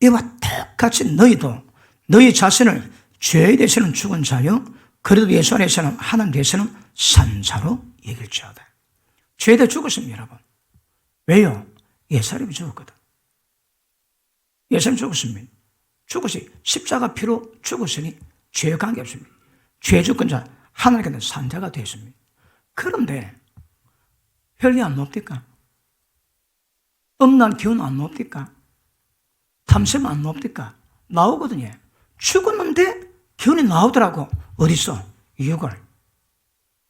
이와 똑같이 너희도 너희 자신을 죄에 대해서는 죽은 자요 그래도 예수 안에서는 하나님 대해서는 산 자로 여길지어다. 죄에 대해 죽으십니다, 여러분. 왜요? 예수님이 죽었거든. 예수님이 죽었습니다. 죽으시 십자가 피로 죽으시니 죄에 관계없습니다. 죄 죽은 자 하나님께는 산자가 되었습니다. 그런데 혈기 안 높습니까? 음란 기운 안 높습니까? 탐심 안 높습니까? 나오거든요. 죽었는데 기운이 나오더라고. 어디서? 육을.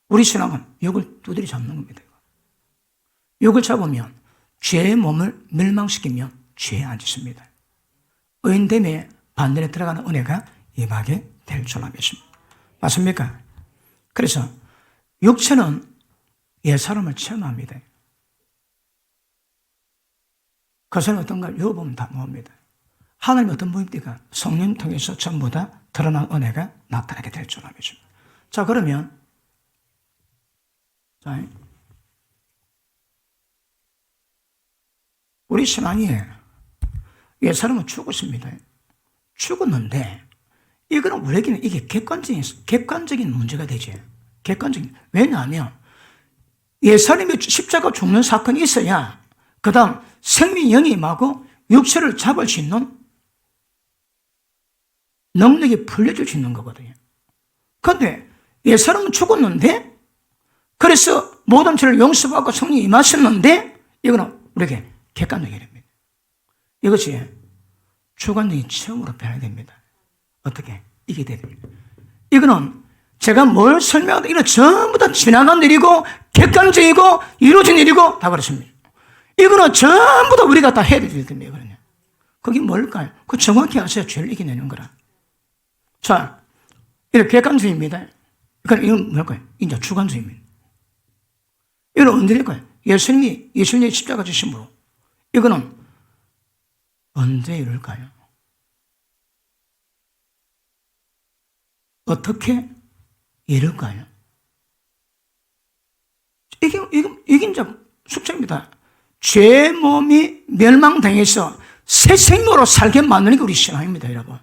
우리 신앙은 육을 두드리 잡는 겁니다. 육을 잡으면 죄의 몸을 멸망시키면 죄에 안 짓습니다. 의인됨에 반전에 들어가는 은혜가 임하게 될 줄 믿습니다. 맞습니까? 그래서 육체는 옛사람을 체험합니다. 그것은 어떤가? 요 보면 다 모읍니다. 하나님 어떤 분입니까? 성령 통해서 전부 다 드러난 은혜가 나타나게 될 줄 믿습니다. 자, 그러면 자, 우리 신앙이 옛사람은 죽었습니다. 죽었는데 이거는 우리에게는 이게 객관적인 문제가 되지. 객관적인. 왜냐하면 옛사람이 십자가 죽는 사건이 있어야 그 다음 생명 영이 임하고 육체를 잡을 수 있는 능력이 풀려줄 수 있는 거거든요. 그런데 옛사람은 죽었는데 그래서 모든 죄를 용서받고 성령이 임하셨는데 이거는 우리에게 객관적인 일입니다. 이것이 주관적인 체험으로 변해야 됩니다. 어떻게? 이게 됩니다. 이거는 제가 뭘 설명하든 이건 전부 다 지나간 일이고 객관적이고 이루어진 일이고 다 그렇습니다. 이거는 전부 다 우리가 다 해야 될 일입니다. 그게 뭘까요? 그 정확히 아셔야 죄를 이겨내는 거라. 자, 이렇게 객관적입니다. 그러니까 이건 뭘까요? 이제 주관적입니다. 이건 언제일까요? 예수님이 십자가 지심으로. 이거는 언제 이럴까요? 어떻게 이럴까요? 이게 이제 숙제입니다. 죄 몸이 멸망당해서 새 생명으로 살게 만드는 게 우리 신앙입니다, 여러분.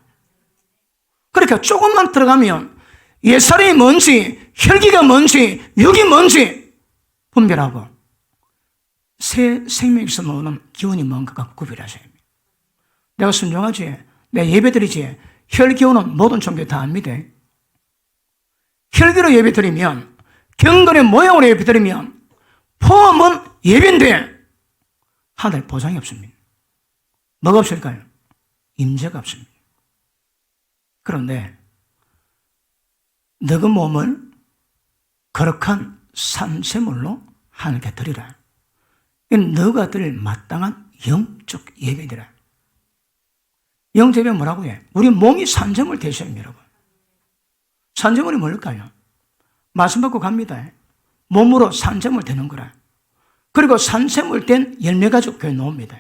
그러니까 조금만 들어가면 옛사람이 뭔지, 혈기가 뭔지, 육이 뭔지 분별하고 새 생명에서 나오는 기운이 뭔가가 구별하셔야 합니다. 내가 순종하지, 내가 예배드리지, 혈기운은 모든 종교 다 압니다. 혈기로 예배드리면, 경건의 모양으로 예배드리면, 포함은 예배인데, 하늘 보장이 없습니다. 뭐가 없을까요? 임재가 없습니다. 그런데, 너그 몸을 거룩한 산세물로 하나님께 드리라. 이건 너가 드릴 마땅한 영적 예배더라. 영적 예배는 뭐라고 해? 우리 몸이 산재물 되셔야 여러분. 산재물이 뭘까요? 말씀 받고 갑니다. 몸으로 산재물 되는 거라. 그리고 산재물 된 열매 가지고 교회 놓습니다.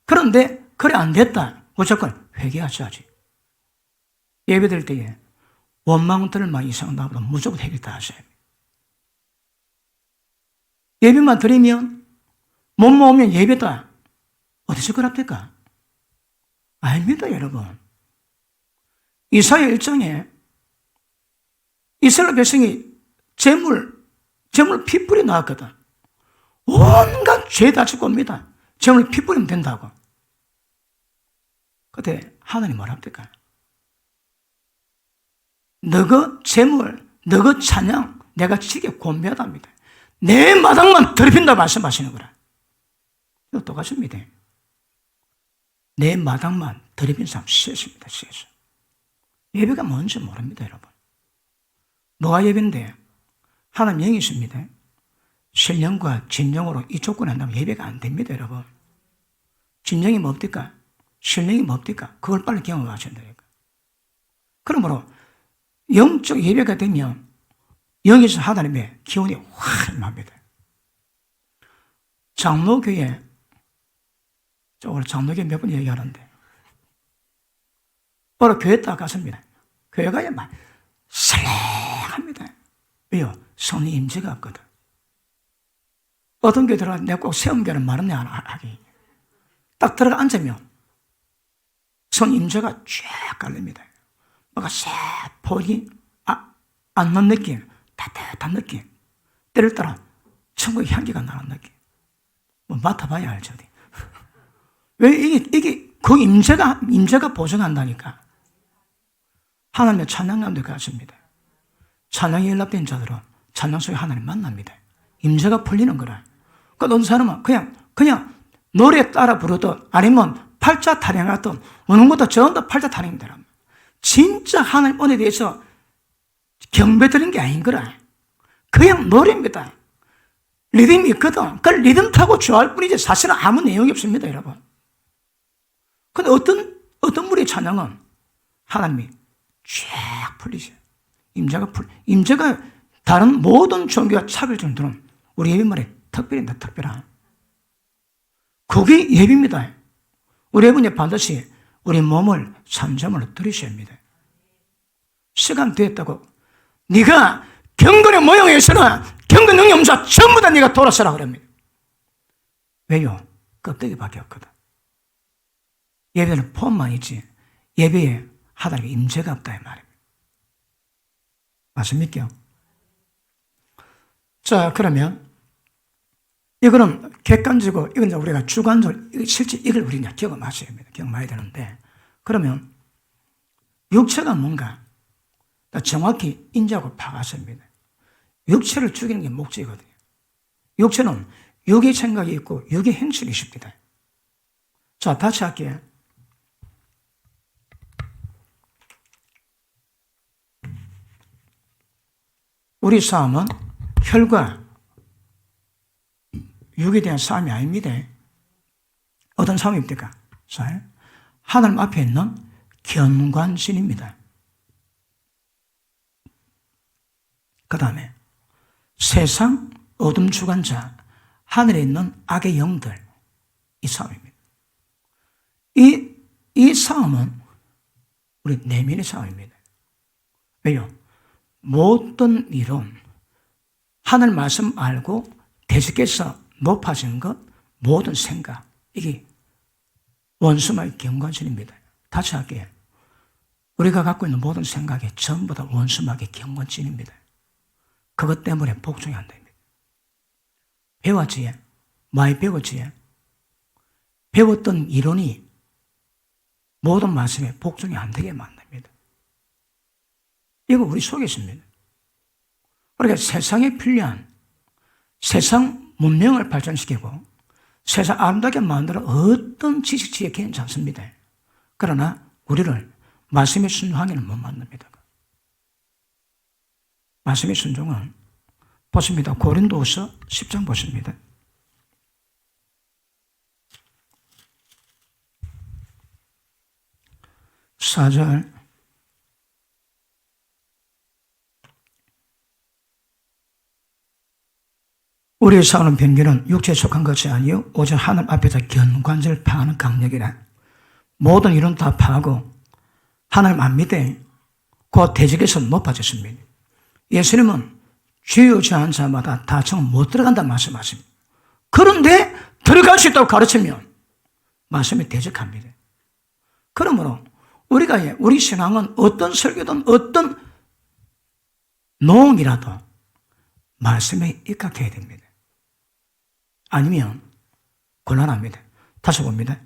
그런데 그래 안 됐다. 무조건 회개하셔야지. 예배 드릴 때에 원망들만 이상 나보다 무조건 회개 다 하셔야 합니다. 예배만 드리면 못 모으면 예배다. 어디서 그럽니까? 아닙니다, 여러분. 이사야 1장에 이스라엘 백성이 재물 핏불이 나왔거든. 온갖 죄 다 짓고 옵니다. 재물 핏불이면 된다고. 그때 하나님 뭐라 합니까? 너그 재물, 너그 찬양, 내가 지게 곤비하답니다. 내 마당만 더럽힌다 말씀하시는 거라. 이거 똑같습니다. 내 마당만 더럽힌 사람 싫습니다. 싫어. 예배가 뭔지 모릅니다, 여러분. 뭐가 예배인데? 하나님 영이 있습니다. 신령과 진정으로 이 조건이 안 나면 예배가 안 됩니다, 여러분. 진정이 뭡니까? 신령이 뭡니까? 그걸 빨리 경험하셔야 되니까. 그러므로 영적 예배가 되면 영에서 하나님의 기운이 확 임합니다. 장로교회, 오늘 장로교회 몇 번 얘기하는데, 바로 교회 딱 갔습니다. 교회 가야 막 설레합니다. 왜요? 성령 임재가 없거든. 어떤 교회 들어가 내가 꼭 세움교회는 말은 안 하기. 딱 들어가 앉으면 성령 임재가 쫙 깔립니다. 뭔가 세포기 앉는 느낌, 따뜻한 느낌, 때를 따라 천국의 향기가 나는 느낌. 뭐 맡아봐야 알죠. 왜 이게 그 임재가 보증한다니까. 하나님의 찬양 가운데 갔습니다. 찬양에 연락된 자들은 찬양 속에 하나님 만납니다. 임재가 풀리는 거라. 그 어떤 사람은 그냥 노래 따라 부르든 아니면 팔자 타령하든 어느 것도 전부 다 팔자 타령입니다. 진짜 하나님 은혜에 대해서 경배 드리는 게 아닌 거라. 그냥 노래입니다. 리듬이 있거든. 그 리듬 타고 좋아할 뿐이지 사실은 아무 내용이 없습니다, 여러분. 근데 어떤 분의 찬양은 하나님이 쫙 풀리죠. 임재가 다른 모든 종교와 차별 정도는 우리 예배말에 특별합니다, 특별한. 그게 예배입니다. 우리 예배는 반드시 우리 몸을 산점으로 들이셔야 합니다. 시간 됐다고 네가 경건의 모형에서는 경건 능력 없어 전부 다 네가 돌아서라 그럽니다. 왜요? 껍데기밖에 없거든. 예배는 폼만 있지 예배에 하나님의 임재가 없다 이 말입니다. 맞습니까? 자, 그러면 이거는 객관적이고 이건 우리가 주관적으로 실제 이걸 우리가 경험하셔야 합니다. 경험해야 되는데 그러면 육체가 뭔가 정확히 인지하고 파악하셔야 합니다. 육체를 죽이는 게 목적이거든요. 육체는 육의 생각이 있고 육의 행실이 있습니다. 자, 다시 할게요. 우리 싸움은 혈과 육에 대한 싸움이 아닙니다. 어떤 싸움입니까? 하나님 앞에 있는 견관신입니다. 그 다음에 세상 어둠 주관자, 하늘에 있는 악의 영들, 이 싸움입니다. 이 싸움은 우리 내면의 싸움입니다. 왜요? 모든 일은 하늘 말씀 알고 대적해서 높아진 것, 모든 생각, 이게 원수마의 경관신입니다. 다시 할게요. 우리가 갖고 있는 모든 생각이 전부 다 원수마의 경관신입니다. 그것 때문에 복종이 안 됩니다. 배웠지? 많이 배웠지? 배웠던 이론이 모든 말씀에 복종이 안 되게 만듭니다. 이거 우리 속에 있습니다. 그러니까 세상에 필요한 세상 문명을 발전시키고 세상 아름답게 만들어 어떤 지식지에 괜찮습니다. 그러나 우리를 말씀의 순종하기는 못 만듭니다. 말씀의 순종은 보십니다. 고린도후서 10장 보십니다. 4절 우리의 싸우는 병기는 육체에 속한 것이 아니요 오직 하늘 앞에서 견관절을 파하는 강력이라. 모든 이론 다 파하고 하나님 안 믿대 그 대적에서 높아졌습니다. 예수님은 주여 주한 자마다 다 정 못 들어간다는 말씀하십니다. 그런데 들어갈 수 있다고 가르치면 말씀이 대적합니다. 그러므로 우리 신앙은 어떤 설교든 어떤 농이라도 말씀에 입각해야 됩니다. 아니면 곤란합니다. 다시 봅니다.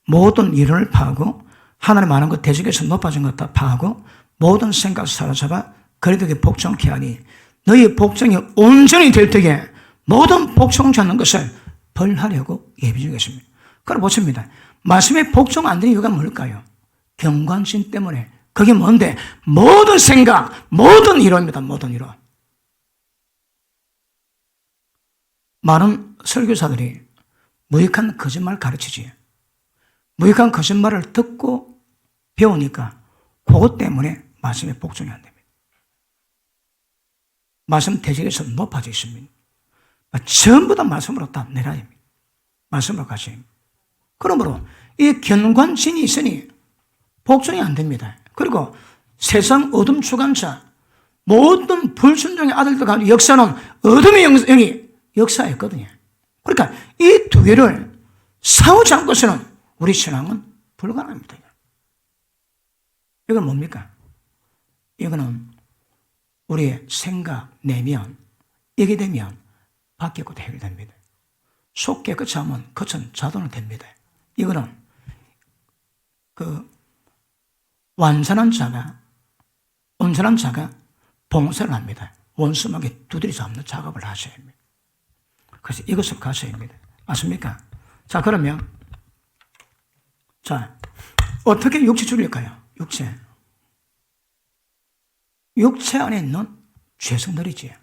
모든 이론을 파하고 하나님 아는 것 대적에서 높아진 것 다 파하고 모든 생각을 사로잡아 그리스도께 복종케 하니 너희 복종이 온전히 될 때에 모든 복종치 않는 것을 벌하려고 예비 중이었습니다. 그럼 보십니다. 말씀에 복종 안 되는 이유가 뭘까요? 경관신 때문에. 그게 뭔데? 모든 생각, 모든 이론입니다. 모든 이론. 많은 설교사들이 무익한 거짓말 가르치지. 무익한 거짓말을 듣고 배우니까 그것 때문에 말씀에 복종이 안 됩니다. 말씀 대적에서 높아져 있습니다. 전부 다 말씀으로 다 내라. 말씀으로 가셔야 합니다. 그러므로 이 견관신이 있으니 복종이 안 됩니다. 그리고 세상 어둠 주관자, 모든 불순종의 아들들 가운데 역사는 어둠의 영이 역사했거든요. 그러니까 이 두 개를 싸우지 않고서는 우리 신앙은 불가능합니다. 이건 뭡니까? 이거는 우리의 생각, 내면, 이게 되면 바뀌고 해결됩니다. 속 깨끗이 하면 겉은 자동으로 됩니다. 이거는 완전한 자가, 온전한 자가 봉사를 합니다. 원수막에 두드리 잡는 작업을 하셔야 합니다. 그래서 이것을 가셔야 합니다. 맞습니까? 자, 그러면, 자, 어떻게 육체 줄일까요? 육체 안에 있는 죄성들이지.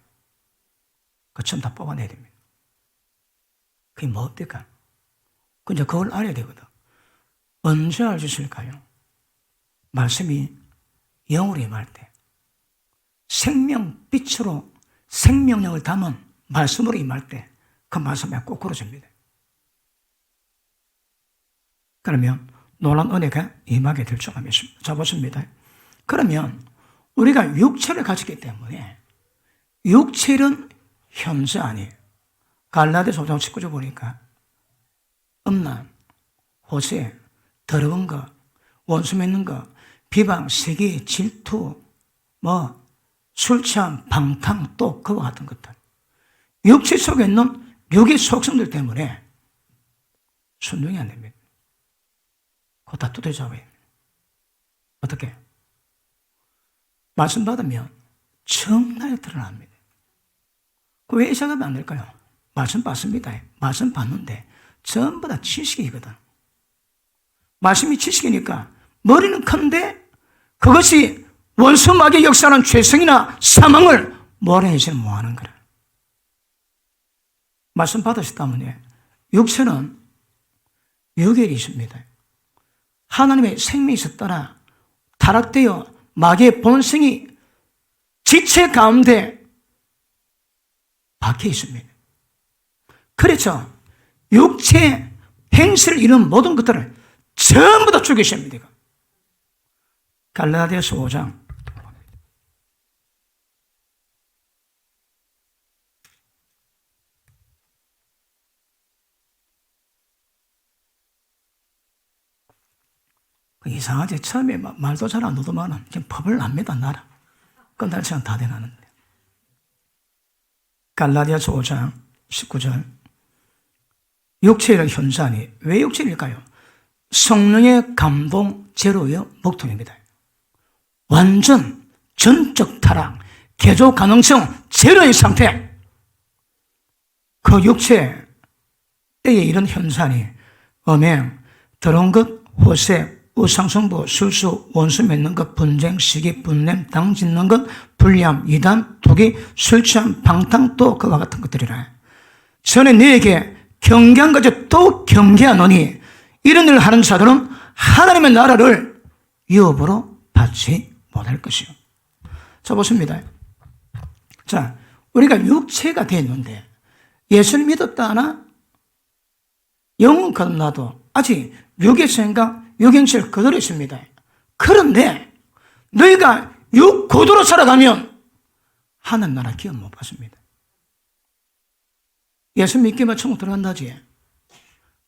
그 전부 다 뽑아내야 됩니다. 그게 뭡니까? 근데 그걸 알아야 되거든. 언제 알 수 있을까요? 말씀이 영으로 임할 때, 생명빛으로 생명력을 담은 말씀으로 임할 때, 그 말씀에 꼭 걸어집니다. 그러면 놀라운 은혜가 임하게 될 줄 믿습니다. 자, 보십니다. 그러면 우리가 육체를 가졌기 때문에 육체는 현재 아니에요. 갈라디아서 5장 19절 보니까 음란, 호세, 더러운 것, 원수 맺는 것, 비방, 시기, 질투, 술 취함, 방탕, 또 그와 같은 것들. 육체 속에 있는 육의 속성들 때문에 순종이 안 됩니다. 그거 다 두드려 잡아요. 어떻게? 말씀 받으면 정말 드러납니다. 왜 이 작업이 안 될까요? 말씀 받습니다. 말씀 받는데 전부 다 지식이거든. 말씀이 지식이니까 머리는 큰데 그것이 원수막의 역사는 죄성이나 사망을 몰아내지는 못하는 거라. 말씀 받으셨다면 육체는 유결이 있습니다. 하나님의 생명이 있었더라 타락되어 마귀의 본성이 지체 가운데 박혀 있습니다. 그렇죠. 육체 행실을 이룬 모든 것들을 전부 다 죽이셔야 합니다. 갈라디아서 5장 이상하지. 처음에 말도 잘 안 듣더만은 지금 법을 납니다. 나라. 끝날 시간 다 돼가는데. 갈라디아서 5장 19절. 육체를 현자니 왜 육체일까요? 성령의 감동 제로의 목통입니다. 완전 전적 타락, 개조 가능성 제로의 상태. 그 육체에 이런 현상이 음행, 더러운 것, 호세, 우상숭배, 술수, 원수 맺는 것, 분쟁, 시기, 분냄, 당 짓는 것, 불리함, 이단, 투기, 술 취함, 방탕, 또 그와 같은 것들이라. 전에 너에게 경계한 것에 또 경계하노니 이런 일을 하는 자들은 하나님의 나라를 유업으로 받지 못할 것이요. 자, 보십니다. 자, 우리가 육체가 되었는데 예수를 믿었다 하나 영은 거듭나도 아직 육의 생각, 육행실 그대로 있습니다. 그런데 너희가 육 고도로 살아가면 하나님 나라 기업 못 받습니다. 예수 믿기만 천국 들어간다지.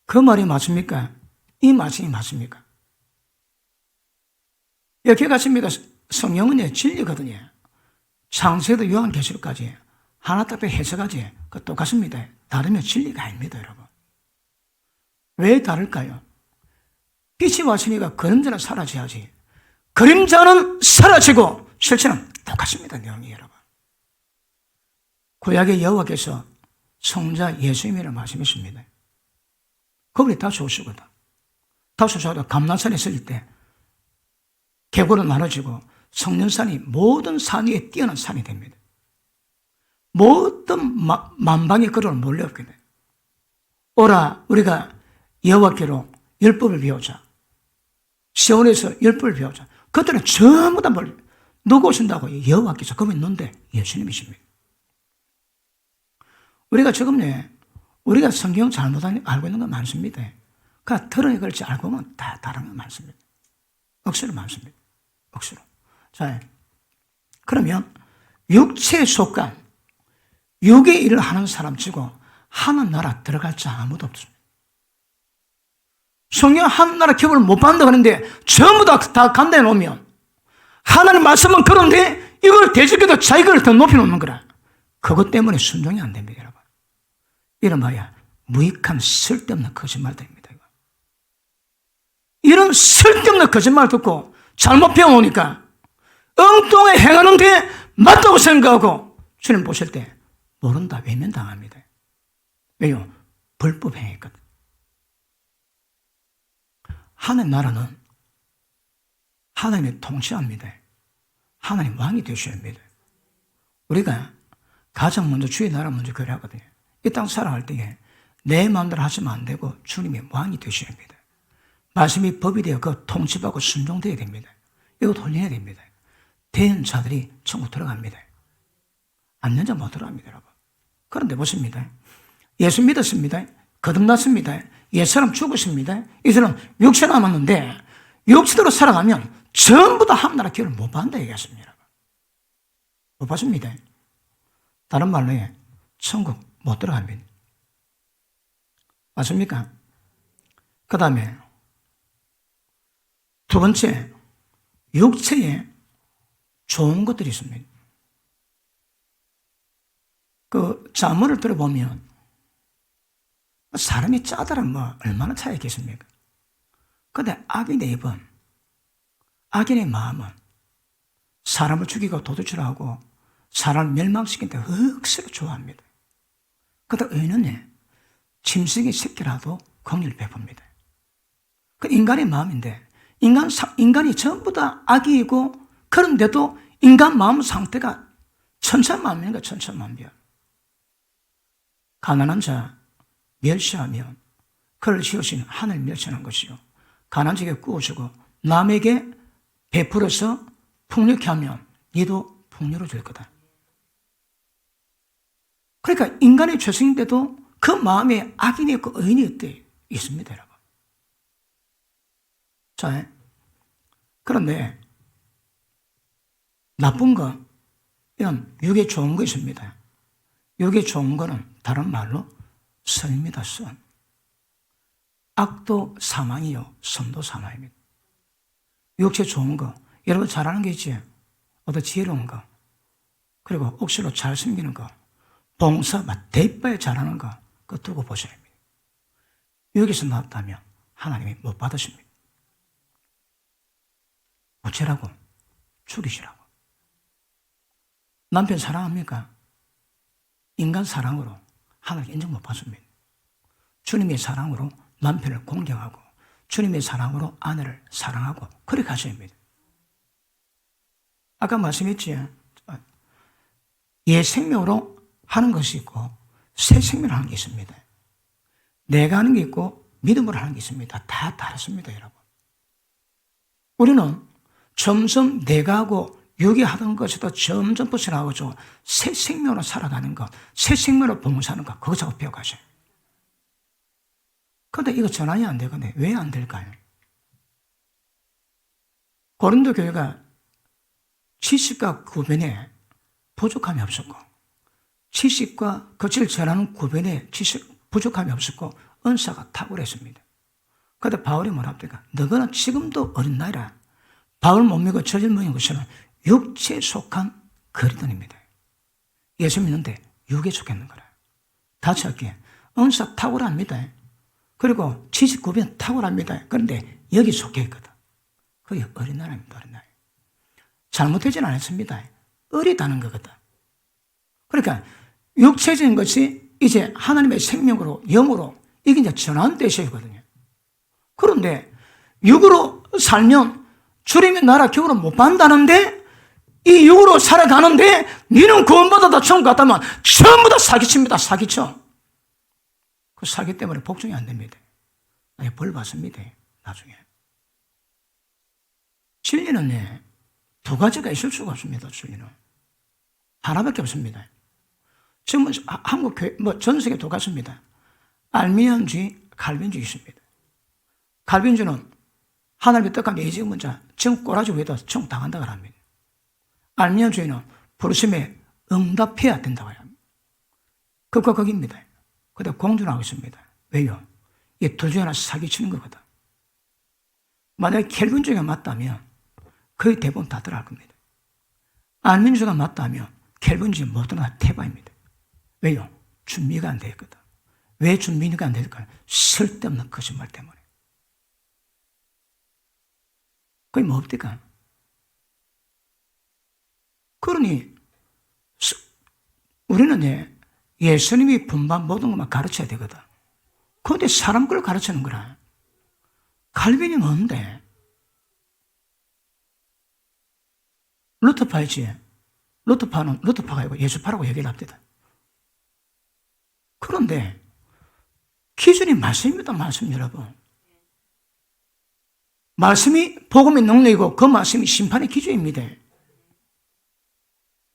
그 말이 맞습니까? 이 말씀이 맞습니까? 이렇게 같습니다. 성령은 진리거든요. 창세도 요한계시록까지 하나 딱 해석하지. 그 똑같습니다. 다르면 진리가 아닙니다, 여러분. 왜 다를까요? 빛이 왔으니까 그림자는 사라져야지. 그림자는 사라지고 실체는 똑같습니다, 내용이 여러분. 구약의 여호와께서 성자 예수님이라는 말씀이 있습니다. 그분이 다시 오시거든. 다시 오셔서 감난산에 있을 때 계곡으로 나눠지고 성년산이 모든 산 위에 뛰어난 산이 됩니다. 모든 만방의 거리로 몰려오게 돼요. 오라 우리가 여호와께로 율법을 배우자. 시온에서 율법을 배우자. 그들은 전부 다 몰려. 누구 오신다고? 여호와께서. 그분이 있는데 예수님이십니다. 우리가 지금 우리가 성경 잘못 알고 있는 건 많습니다. 그러니까 들어야 그렇지 알고 보면 다 다른 건 많습니다. 억수로 많습니다. 억수로. 자, 그러면 육체에 속한 육의 일을 하는 사람 치고 하늘나라 들어갈 자 아무도 없습니다. 성경 하늘나라 기업을 못 받는다 그러는데 전부 다 간다해 놓으면 하나님 말씀은 그런데 이걸 대적해도 자기를 더 높여놓는 거라. 그것 때문에 순종이 안 됩니다, 여러분. 이런 말이야 무익한 쓸데없는 거짓말들입니다. 이런 쓸데없는 거짓말 듣고 잘못 배워오니까 엉뚱하게 행하는데 맞다고 생각하고 주님 보실 때 모른다 외면당합니다. 왜요? 불법 행했거든. 하나님 나라는 하나님이 통치합니다. 하나님 왕이 되셔야 합니다. 우리가 가장 먼저 주의 나라 먼저 그래하거든요. 이 땅 살아갈 때에 내 마음대로 하시면 안 되고 주님이 왕이 되셔야 합니다. 말씀이 법이 되어 그 통치받고 순종되어야 됩니다. 이거 돌려야 됩니다. 된 자들이 천국 들어갑니다. 안 된 자 못 들어갑니다, 여러분. 그런데 보십니다. 예수 믿었습니다. 거듭났습니다. 옛사람 죽었습니다. 이 사람 육체 남았는데 육체대로 살아가면 전부 다 하늘나라 기회를 못 받는다 얘기했습니다. 못 받습니다. 다른 말로 천국 못 들어갑니다. 맞습니까? 그 다음에 두 번째, 육체에 좋은 것들이 있습니다. 그 자문을 들어보면 사람이 짜다란 얼마나 차이가 있겠습니까? 그런데 악인의 입은, 악인의 마음은 사람을 죽이고 도둑질하고 사람을 멸망시키는 데 억수로 좋아합니다. 그러다 의인은 짐승의 새끼라도 공의를 베풉니다. 그 인간의 마음인데 인간이 전부 다 악이고 그런데도 인간 마음 상태가 천차만별인가 천차만별. 가난한 자 멸시하면 그를 지으신 하늘 멸시하는 것이요. 가난한 자에게 꾸어주고 남에게 베풀어서 풍요케 하면 니도 풍요로 줄 거다. 그러니까 인간의 죄성인데도 그 마음에 악인이 있고 의인이 있습니다, 여러분. 자, 그런데 나쁜 거, 이런 육에 좋은 거 있습니다. 육에 좋은 거는 다른 말로 선입니다, 선. 악도 사망이요, 선도 사망입니다. 육체 좋은 거, 여러분 잘하는 게 있지. 어떤 지혜로운 거, 그리고 억지로 잘 숨기는 거, 봉사, 대빠에 잘하는 거, 그거 두고 보셔야 합니다. 여기서 나왔다면 하나님이 못 받으십니다. 어쩌라고? 죽이시라고. 남편 사랑합니까? 인간 사랑으로 하나님 인정 못 받습니다. 주님의 사랑으로 남편을 공경하고 주님의 사랑으로 아내를 사랑하고 그렇게 하셔야 합니다. 아까 말씀했지, 옛 생명으로 하는 것이 있고 새 생명으로 하는 게 있습니다. 내가 하는 게 있고 믿음으로 하는 게 있습니다. 다 다릅니다, 여러분. 우리는 점점 내가 하고 육이 하던 것에도 점점 벗어나가지고 새 생명으로 살아가는 것, 새 생명으로 봉사하는 것, 그거 자꾸 배워가셔요. 그런데 이거 전환이 안 되거든요. 왜 안 될까요? 고린도 교회가 지식과 구변에 부족함이 없었고, 지식과 거칠 전하는 구변에 부족함이 없었고, 은사가 탁월했습니다. 그런데 바울이 뭐라 합니까? 너희는 지금도 어린 나이라 바울 못 믿고 저질 모인 것처럼 육체에 속한 거리들입니다. 예수 믿는데 육에 속했는 거라. 다시 할게. 은사 탁월합니다. 그리고 지식 구변 탁월합니다. 그런데 여기 속해 있거든. 그게 어린 나라입니다. 어린 나라. 잘못되진 않았습니다. 어리다는 거거든. 그러니까 육체적인 것이 이제 하나님의 생명으로, 영으로 이게 이제 전환되셔야거든요. 그런데 육으로 살면 주님의 나라 교훈을 못 받는다는데 이 육으로 살아가는데 니는 구원받아다 천국 갔다면 전부 다 사기칩니다. 사기쳐. 그 사기 때문에 복종이 안 됩니다. 벌 받습니다. 나중에. 진리는 두 가지가 있을 수가 없습니다. 진리는 하나밖에 없습니다. 지금은 한국 교회, 전 세계 똑같습니다. 알미니안주의, 칼빈주의 있습니다. 칼빈주는 하나님의 뜻과 예지의 문자, 지금 꼬라지 외에도 청당한다고 합니다. 알미니안주의는 부르심에 응답해야 된다고 합니다. 그거 거기입니다. 그때 공존하고 있습니다. 왜요? 이 둘 중에 하나 사기치는 거거든. 만약에 켈빈주의가 맞다면 거의 대부분 다 들어갈 겁니다. 알민주가 맞다면 켈빈주의 모두는 다 퇴바입니다. 왜요? 준비가 안 되거든. 왜 준비가 안 될까요? 쓸데없는 거짓말 때문에. 그게 뭐 없을까? 그러니 우리는 예수님이 분반 모든 것만 가르쳐야 되거든. 그런데 사람 걸 가르치는 거라. 칼빈이 뭔데? 루터파이지. 루터파는 루터파가 아니고 예수파라고 얘기를 합니다. 그런데 기준이 말씀입니다. 말씀 여러분. 말씀이 복음의 능력이고 그 말씀이 심판의 기준입니다.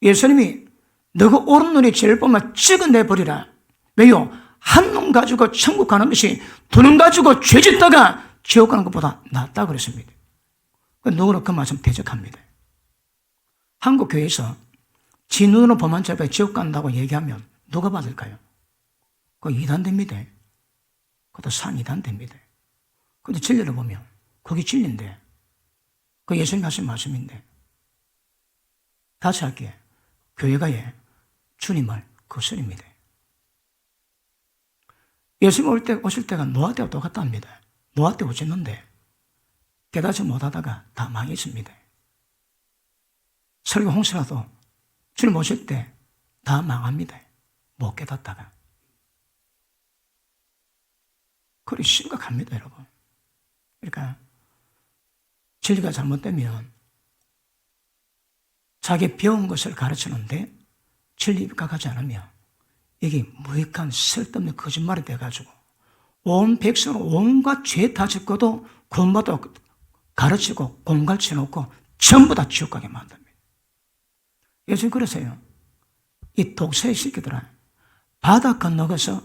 예수님이 너가 옳은 눈이 제일 보면 찍어내버리라. 왜요? 한 눈 가지고 천국 가는 것이 두 눈 가지고 죄 짓다가 지옥 가는 것보다 낫다 그랬습니다. 누구는 그 말씀 대적합니다. 한국 교회에서 지 눈으로 보면 자가 지옥 간다고 얘기하면 누가 받을까요? 그거 이단됩니다. 그것도 산 이단됩니다. 근데 진리를 보면 그게 진리인데, 그 예수님 하신 말씀인데, 다시 할게요. 교회가 주님을 거스립니다. 예수님 오실 때가 노아 때와 똑같답니다. 노아 때 오셨는데 깨닫지 못하다가 다 망했습니다. 설교 홍수라도 주님 오실 때 다 망합니다. 못 깨닫다가. 그리 심각합니다, 여러분. 그러니까 진리가 잘못되면 자기 배운 것을 가르치는데 진리가 가지 않으면 이게 무익한 쓸데없는 거짓말이 돼가지고 온 백성은 온갖 죄 다 짓고도 구원받아 가르치고 공갈치 놓고 전부 다 지옥 가게 만듭니다. 예수님 그러세요. 이 독사의 새끼들아, 바다 건너가서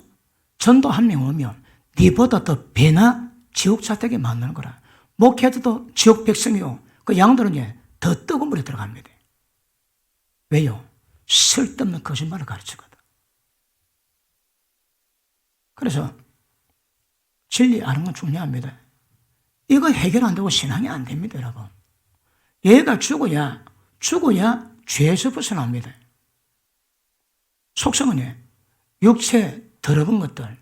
전도 한 명 오면 니보다 더 배나 지옥 자택에 만드는 거라. 목회자도 지옥 백성이요. 그 양들은 더 뜨거운 물에 들어갑니다. 왜요? 쓸데없는 거짓말을 가르치거든. 그래서 진리 아는 건 중요합니다. 이거 해결 안 되고 신앙이 안 됩니다, 여러분. 얘가 죽어야 죄에서 벗어납니다. 속성은 육체 더러운 것들,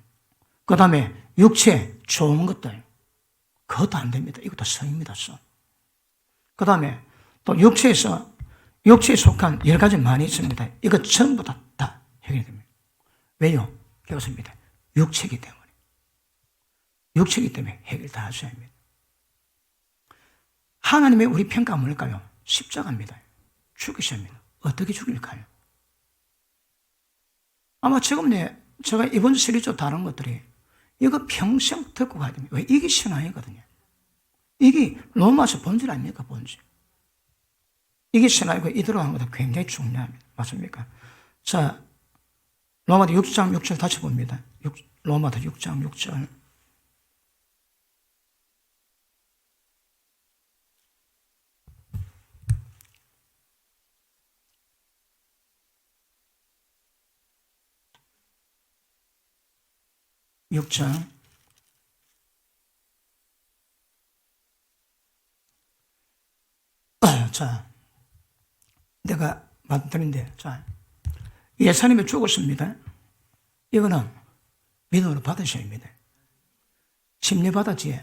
그 다음에 육체 좋은 것들, 그것도 안 됩니다. 이것도 성입니다, 성. 그 다음에 또 육체에 속한 여러 가지 많이 있습니다. 이거 전부 다 해결됩니다. 왜요? 그렇습니다. 육체이기 때문에. 육체이기 때문에 해결 다 하셔야 합니다. 하나님의 우리 평가가 뭘까요? 십자가입니다. 죽이셔야 합니다. 어떻게 죽일까요? 아마 지금 제가 이번 시리즈 다른 것들이 이거 평생 듣고 가야 됩니다. 왜? 이게 신앙이거든요. 이게 로마서 본질 아닙니까? 본질. 이게 신앙이고 이대로 하는 것도 굉장히 중요합니다. 맞습니까? 자, 로마서 6장 6절 다시 봅니다. 로마서 6장 6절. 자, 내가 말씀드린데, 자, 예수님이 죽었습니다. 이거는 믿음으로 받으셔야 합니다. 침례 받았지?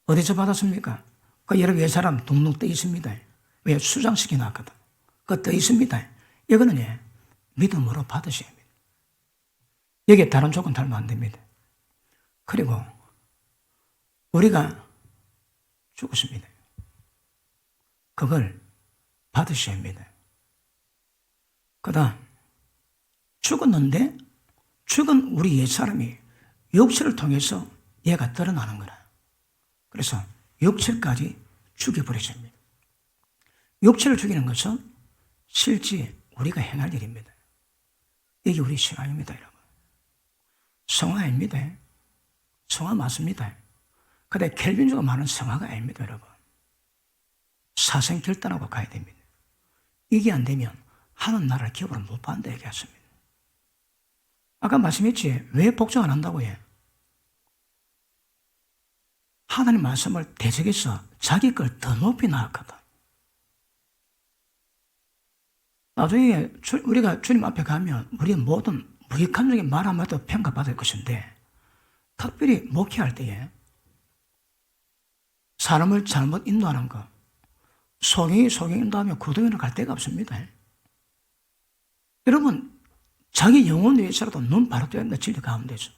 어디서 받았습니까? 그 여러 사람 둥둥 떠 있습니다. 왜? 수장시켜 놨거든. 그거 떠 있습니다. 이거는 믿음으로 받으셔야 합니다. 여기에 다른 조건 달면 안 됩니다. 그리고 우리가 죽었습니다. 그걸 받으셔야 합니다. 그 다음 죽었는데 죽은 우리 옛사람이 육체를 통해서 얘가 드러나는 거라. 그래서 육체까지 죽여버리셔야 합니다. 육체를 죽이는 것은 실제 우리가 행할 일입니다. 이게 우리 신앙입니다, 여러분. 성화 아닙니다. 성화 맞습니다. 근데 켈빈주가 말하는 성화가 아닙니다, 여러분. 사생결단하고 가야 됩니다. 이게 안 되면 하는 나라를 기업으로 못 받는다 얘기했습니다. 아까 말씀했지, 왜 복종 안 한다고 해? 하나님 말씀을 대적해서 자기 걸 더 높이 나갔거든. 나중에 우리가 주님 앞에 가면 우리의 모든 무익한 중에 말 한마디도 평가받을 것인데, 특별히 목회할 때에 사람을 잘못 인도하는 거, 소경이 인도하면 구덩이로 갈 데가 없습니다. 여러분, 자기 영혼 위해서라도 눈 바로 떠야 된다, 진리 가운데서.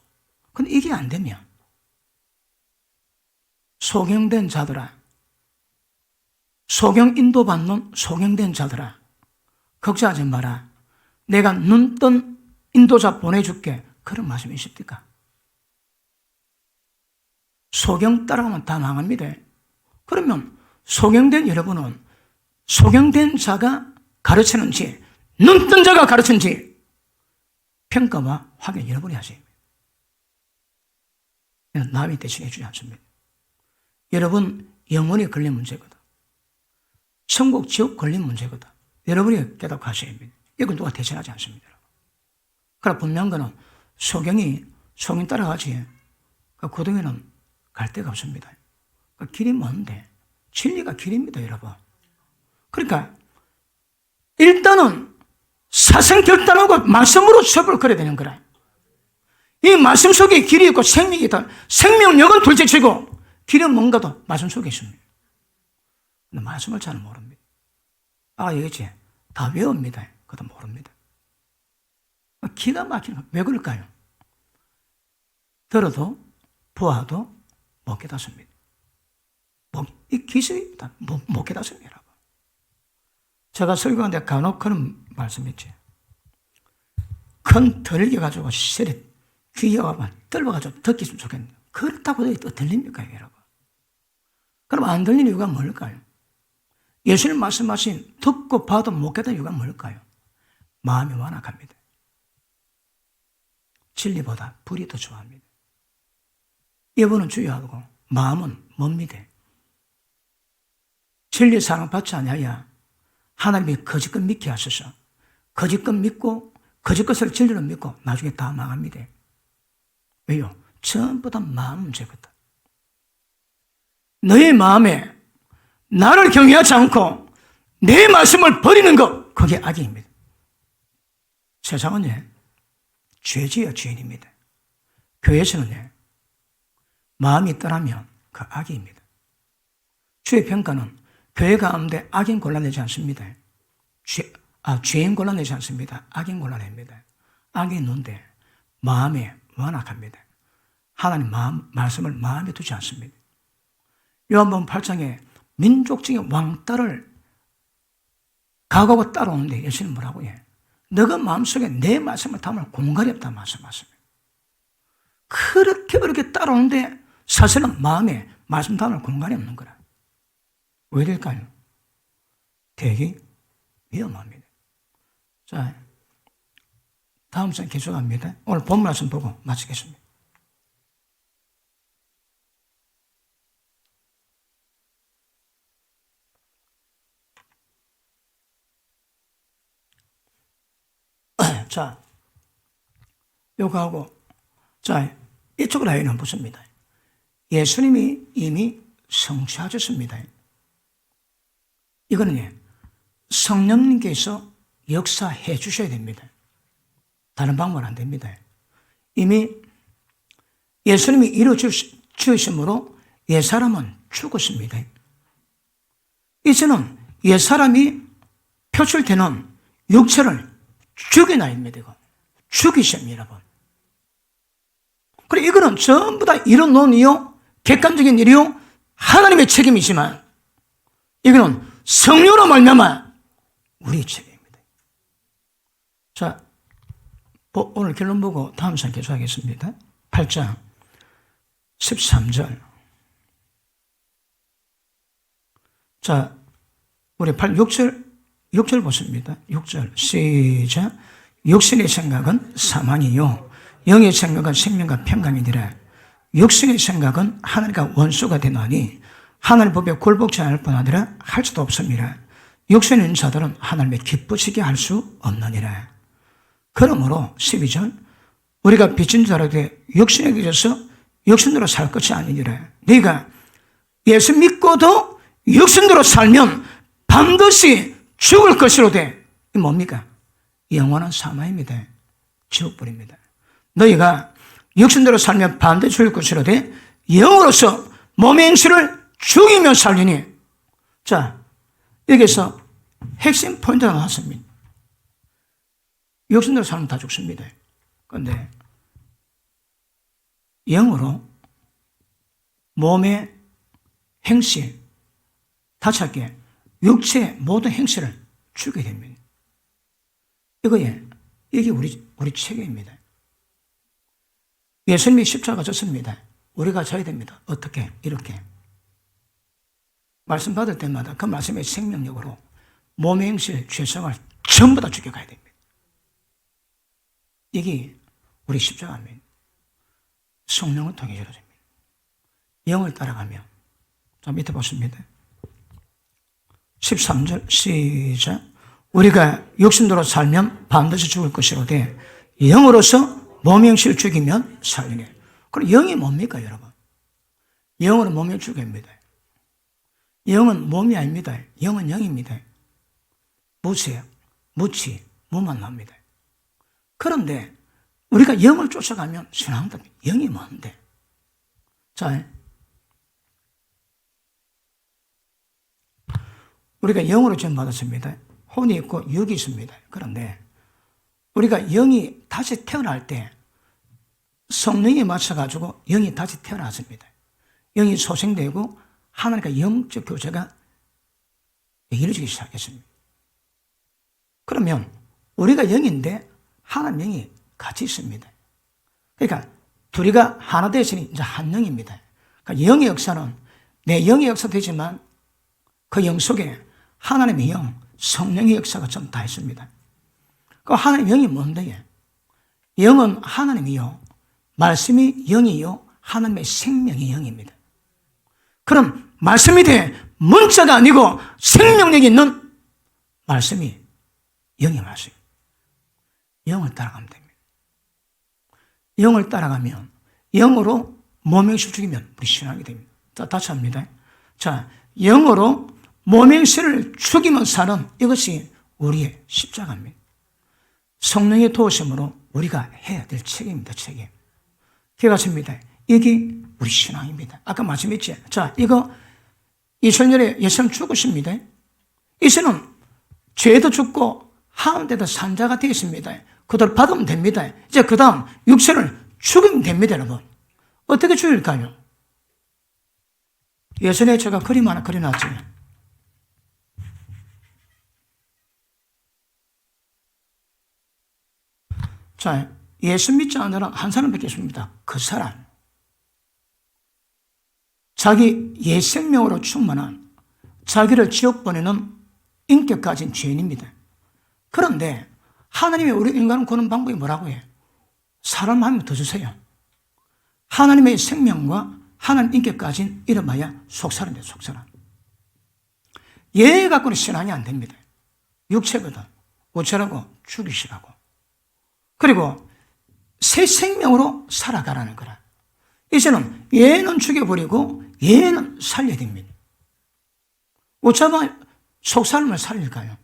근데 이게 안 되면, 소경된 자들아, 소경 인도받는 소경된 자들아, 걱정하지 마라. 내가 눈뜬 인도자 보내줄게. 그런 말씀이 있습니까? 소경 따라가면 다 망합니다. 그러면 소경된 여러분은 소경된 자가 가르치는지 눈뜬 자가 가르치는지 평가와 확인 여러분이 하세요. 남이 대신해 주지 않습니다. 여러분 영혼이 걸린 문제거든. 천국 지옥 걸린 문제거든. 여러분이 깨닫고 하셔야 합니다. 이건 누가 대신하지 않습니다. 그러나 분명한 거는 소경 따라가지 그 구덩이는 갈 데가 없습니다. 그 길이 먼데 진리가 길입니다, 여러분. 그러니까 일단은 사생결단하고 말씀으로 수업을 걸어야 되는 거라. 이 말씀 속에 길이 있고 생명이 있다. 생명력은 둘째치고 길은 뭔가도 말씀 속에 있습니다. 근데 말씀을 잘 모릅니다. 아까 얘기했지, 다 외웁니다. 그것도 모릅니다. 기가 막히는 거. 왜 그럴까요? 들어도 보아도 못 깨닫습니다. 이 기술입니다. 못 깨닫습니다. 제가 설교하는데 간혹 그런 말씀했지. 큰 들개 가지고 시설에 귀여워만 떨어가지고 듣기으면 좋겠네요. 그렇다고 해도 들립니까, 여러분? 그럼 안 들리는 이유가 뭘까요? 예수님 말씀하신 듣고 봐도 못 깨닫는 이유가 뭘까요? 마음이 완악합니다. 진리보다 불이 더 좋아합니다. 여부는 주의하고 마음은 뭡니다. 진리 사랑받지 않아야 하나님이 거짓 것 믿게 하셔서 거짓 것 믿고 거짓 것을 진리로 믿고 나중에 다 망합니다. 왜요? 전부 다 마음 문제거든. 너의 마음에 나를 경외하지 않고 내 말씀을 버리는 것, 그게 악입니다. 세상은 죄지어 죄인입니다. 교회에서는 마음이 떠나면 그 악입니다. 주의 평가는 교회 가운데 악인 골라내지 않습니다. 죄인 골라내지 않습니다. 악인 골라냅니다. 악이 있는데 마음에 완악합니다. 하나님 말씀을 마음에 두지 않습니다. 요한복음 8장에 민족적인 왕따를 각오하고 따라오는데 예수님 뭐라고 해? 너가 마음속에 내 말씀을 담을 공간이 없다 말씀하십니다. 그렇게 어렵게 따라오는데 사실은 마음에 말씀 담을 공간이 없는 거라. 왜 될까요? 되게 위험합니다. 자, 다음 시간 계속합니다. 오늘 본 말씀 보고 마치겠습니다. 자, 요거하고, 자, 이쪽 라인은 무엇입니다? 예수님이 이미 성취하셨습니다. 이거는 성령님께서 역사해 주셔야 됩니다. 다른 방법은 안 됩니다. 이미 예수님이 이루어 주심으로 옛사람은 죽었습니다. 이제는 옛사람이 표출되는 육체를 죽여놔야 되고 죽이십니다, 여러분. 그래, 이거는 전부 다 이런 논이요, 객관적인 일이요, 하나님의 책임이지만 이거는 성령으로 말미암아 우리의 책임입니다. 자, 오늘 결론 보고 다음 시간 계속하겠습니다. 8장 13절. 자, 우리 6절 보십니다. 6절 시작. 육신의 생각은 사망이요 영의 생각은 생명과 평강이니라. 육신의 생각은 하늘과 원수가 되나니 하늘 법에 굴복지 않을 뿐 아니라 할 수도 없습니다. 육신의 있는 자들은 하나님의 기쁘시게 할 수 없느니라. 그러므로 12절 우리가 빚진 자라 되 육신에 대해서 육신으로 살 것이 아니니라. 네가 예수 믿고도 육신으로 살면 반드시 죽을 것이로되 이 뭡니까? 영원한 사망입니다. 지옥불입니다. 너희가 육신대로 살면 반드시 죽을 것이로되 영으로서 몸의 행실을 죽이며 살리니. 자, 여기서 핵심 포인트가 나왔습니다. 육신대로 살면 다 죽습니다. 그런데 영으로 몸의 행실, 다시 할게, 육체의 모든 행실을 죽게 됩니다. 이게 우리 책임입니다. 예수님이 십자가 졌습니다. 우리가 져야 됩니다. 어떻게? 이렇게. 말씀 받을 때마다 그 말씀의 생명력으로 몸의 행실, 죄성을 전부 다 죽여가야 됩니다. 이게 우리 십자가입니다. 성령을 통해 이루어집니다. 영을 따라가며. 자, 밑에 보십니다. 13절 시작. 우리가 육신대로 살면 반드시 죽을 것이로되 영으로서 몸의 행실을 죽이면 살리네. 그럼 영이 뭡니까, 여러분? 영으로 몸을 죽입니다. 영은 몸이 아닙니다. 영은 영입니다. 무쇠, 무치, 무만 납니다. 그런데 우리가 영을 쫓아가면 신앙도 영이 뭔데? 자, 우리가 영으로 지음받았습니다. 혼이 있고 육이 있습니다. 그런데 우리가 영이 다시 태어날 때 성령에 맞춰가지고 영이 다시 태어났습니다. 영이 소생되고 하나님과 영적 교제가 이루어지기 시작했습니다. 그러면 우리가 영인데 하나님 영이 같이 있습니다. 그러니까 둘이가 하나 되었으니 이제 한 영입니다. 그러니까 영의 역사는 내 영의 역사도 되지만 그 영 속에 하나님의 영, 성령의 역사가 좀 다 있습니다. 그 하나님의 영이 뭔데? 영은 하나님이요, 말씀이 영이요, 하나님의 생명이 영입니다. 그럼 말씀이 돼 문자가 아니고 생명력이 있는 말씀이 영의 말씀. 영을 따라가면 됩니다. 영을 따라가면 영으로 몸의 행실을 죽이면 우리 신앙이 됩니다. 자, 다시 합니다. 자, 영으로 몸의 행실을 죽이면 사는 이것이 우리의 십자가입니다. 성령의 도우심으로 우리가 해야 될 책임입니다. 책임. 기억하십니다. 이게 우리 신앙입니다. 아까 말씀했지. 자, 이거 이스라엘에 예수님 죽으십니다. 이제는 죄도 죽고 하늘에도 산자가 되었습니다. 그들 받으면 됩니다. 이제 그 다음 육체를 죽이면 됩니다, 여러분. 어떻게 죽일까요? 예전에 제가 그림 하나 그려놨지. 자, 예수 믿지 않는 사람 한 사람밖에 없습니다. 그 사람. 자기 옛 생명으로 충만한 자기를 지옥 보내는 인격 가진 죄인입니다. 그런데 하나님이 우리 인간을 구하는 방법이 뭐라고 해요? 사람 한 명 더 주세요. 하나님의 생명과 하나님 인격 가진 이름하여 속사람입니다. 속사람. 얘 갖고는 신앙이 안 됩니다. 육체거든. 어쩌라고? 죽이시라고. 그리고 새 생명으로 살아가라는 거라. 이제는 얘는 죽여버리고 얘는 살려야 됩니다. 어쩌면 속사람을 살릴까요?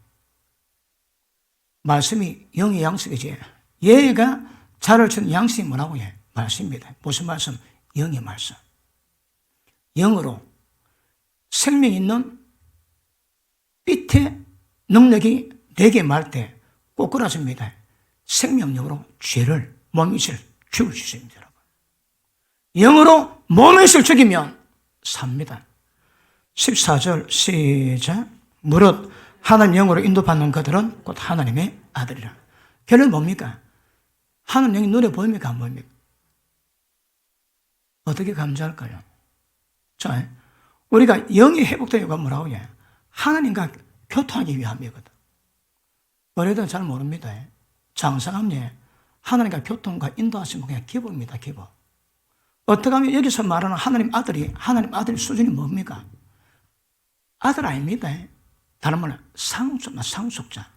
말씀이 영의 양식이지. 얘가 자를 치는 양식이 뭐라고 해? 말씀입니다. 무슨 말씀? 영의 말씀. 영으로 생명 있는 빛의 능력이 내게 말 때 꼬꾸라집니다. 생명력으로 죄를, 몸의식을 죽일 수 있습니다, 여러분. 영으로 몸의식을 죽이면 삽니다. 14절 시작. 무릇 하나님 영으로 인도받는 그들은 곧 하나님의 아들이라. 결론 뭡니까? 하나님 영이 눈에 보입니까? 안 보입니까? 어떻게 감지할까요? 자, 우리가 영이 회복된 이유가 뭐라고 해요? 하나님과 교통하기 위함이거든. 우리도 잘 모릅니다. 장사하면 하나님과 교통과 인도하시면 그냥 기부입니다, 기부. 어떻게 하면 여기서 말하는 하나님 아들 수준이 뭡니까? 아들 아닙니다. 다른 말은 상속자.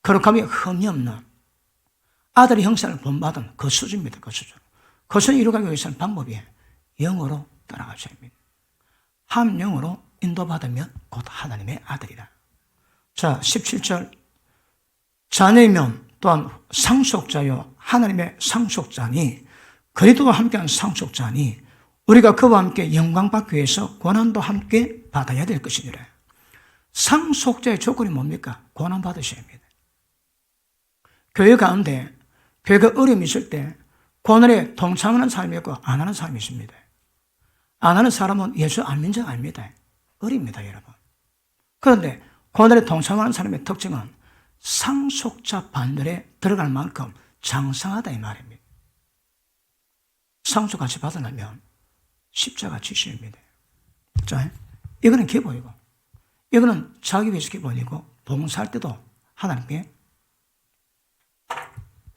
그렇게 하면 흠이 없는 아들의 형상을 본받은 그 수준입니다, 그 수준. 그 수준 이루기 위해서는 방법이 영으로 따라가셔야 합니다. 한 영으로 인도받으면 곧 하나님의 아들이라. 자, 17절. 자녀이면 또한 상속자요 하나님의 상속자니 그리스도와 함께한 상속자니 우리가 그와 함께 영광 받기 위해서 고난도 함께 받아야 될 것이니라. 상속자의 조건이 뭡니까? 고난 받으셔야 합니다. 교회 가운데 교회가 어려움이 있을 때 고난에 동참하는 사람이 있고 안 하는 사람이 있습니다. 안 하는 사람은 예수 안 믿는 자 아닙니다. 어립니다, 여러분. 그런데 고난에 동참하는 사람의 특징은 상속자 반열에 들어갈 만큼 장성하다 이 말입니다. 상속같이 받으려면 십자가 지셔야 합니다. 자, 이거는 기본이고 이거는 자기 위해서 기본이고 봉사할 때도 하나님께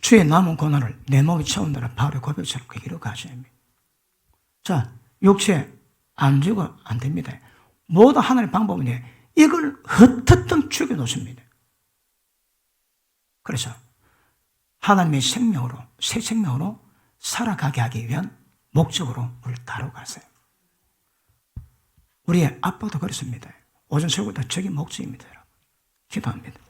주의 남은 고난을 내 몸이 채운다는 바울의 고백처럼 그 길로 가셔야 합니다. 자, 육체 안 주고 안 됩니다. 모든 하나님의 방법은 이걸 흩어뜨 죽여놓습니다. 그래서 하나님의 생명으로, 새 생명으로 살아가게 하기 위한 목적으로 우리를 다뤄가세요. 우리의 아빠도 그렇습니다. 오전 설교도 저게 목적입니다. 여러분. 기도합니다.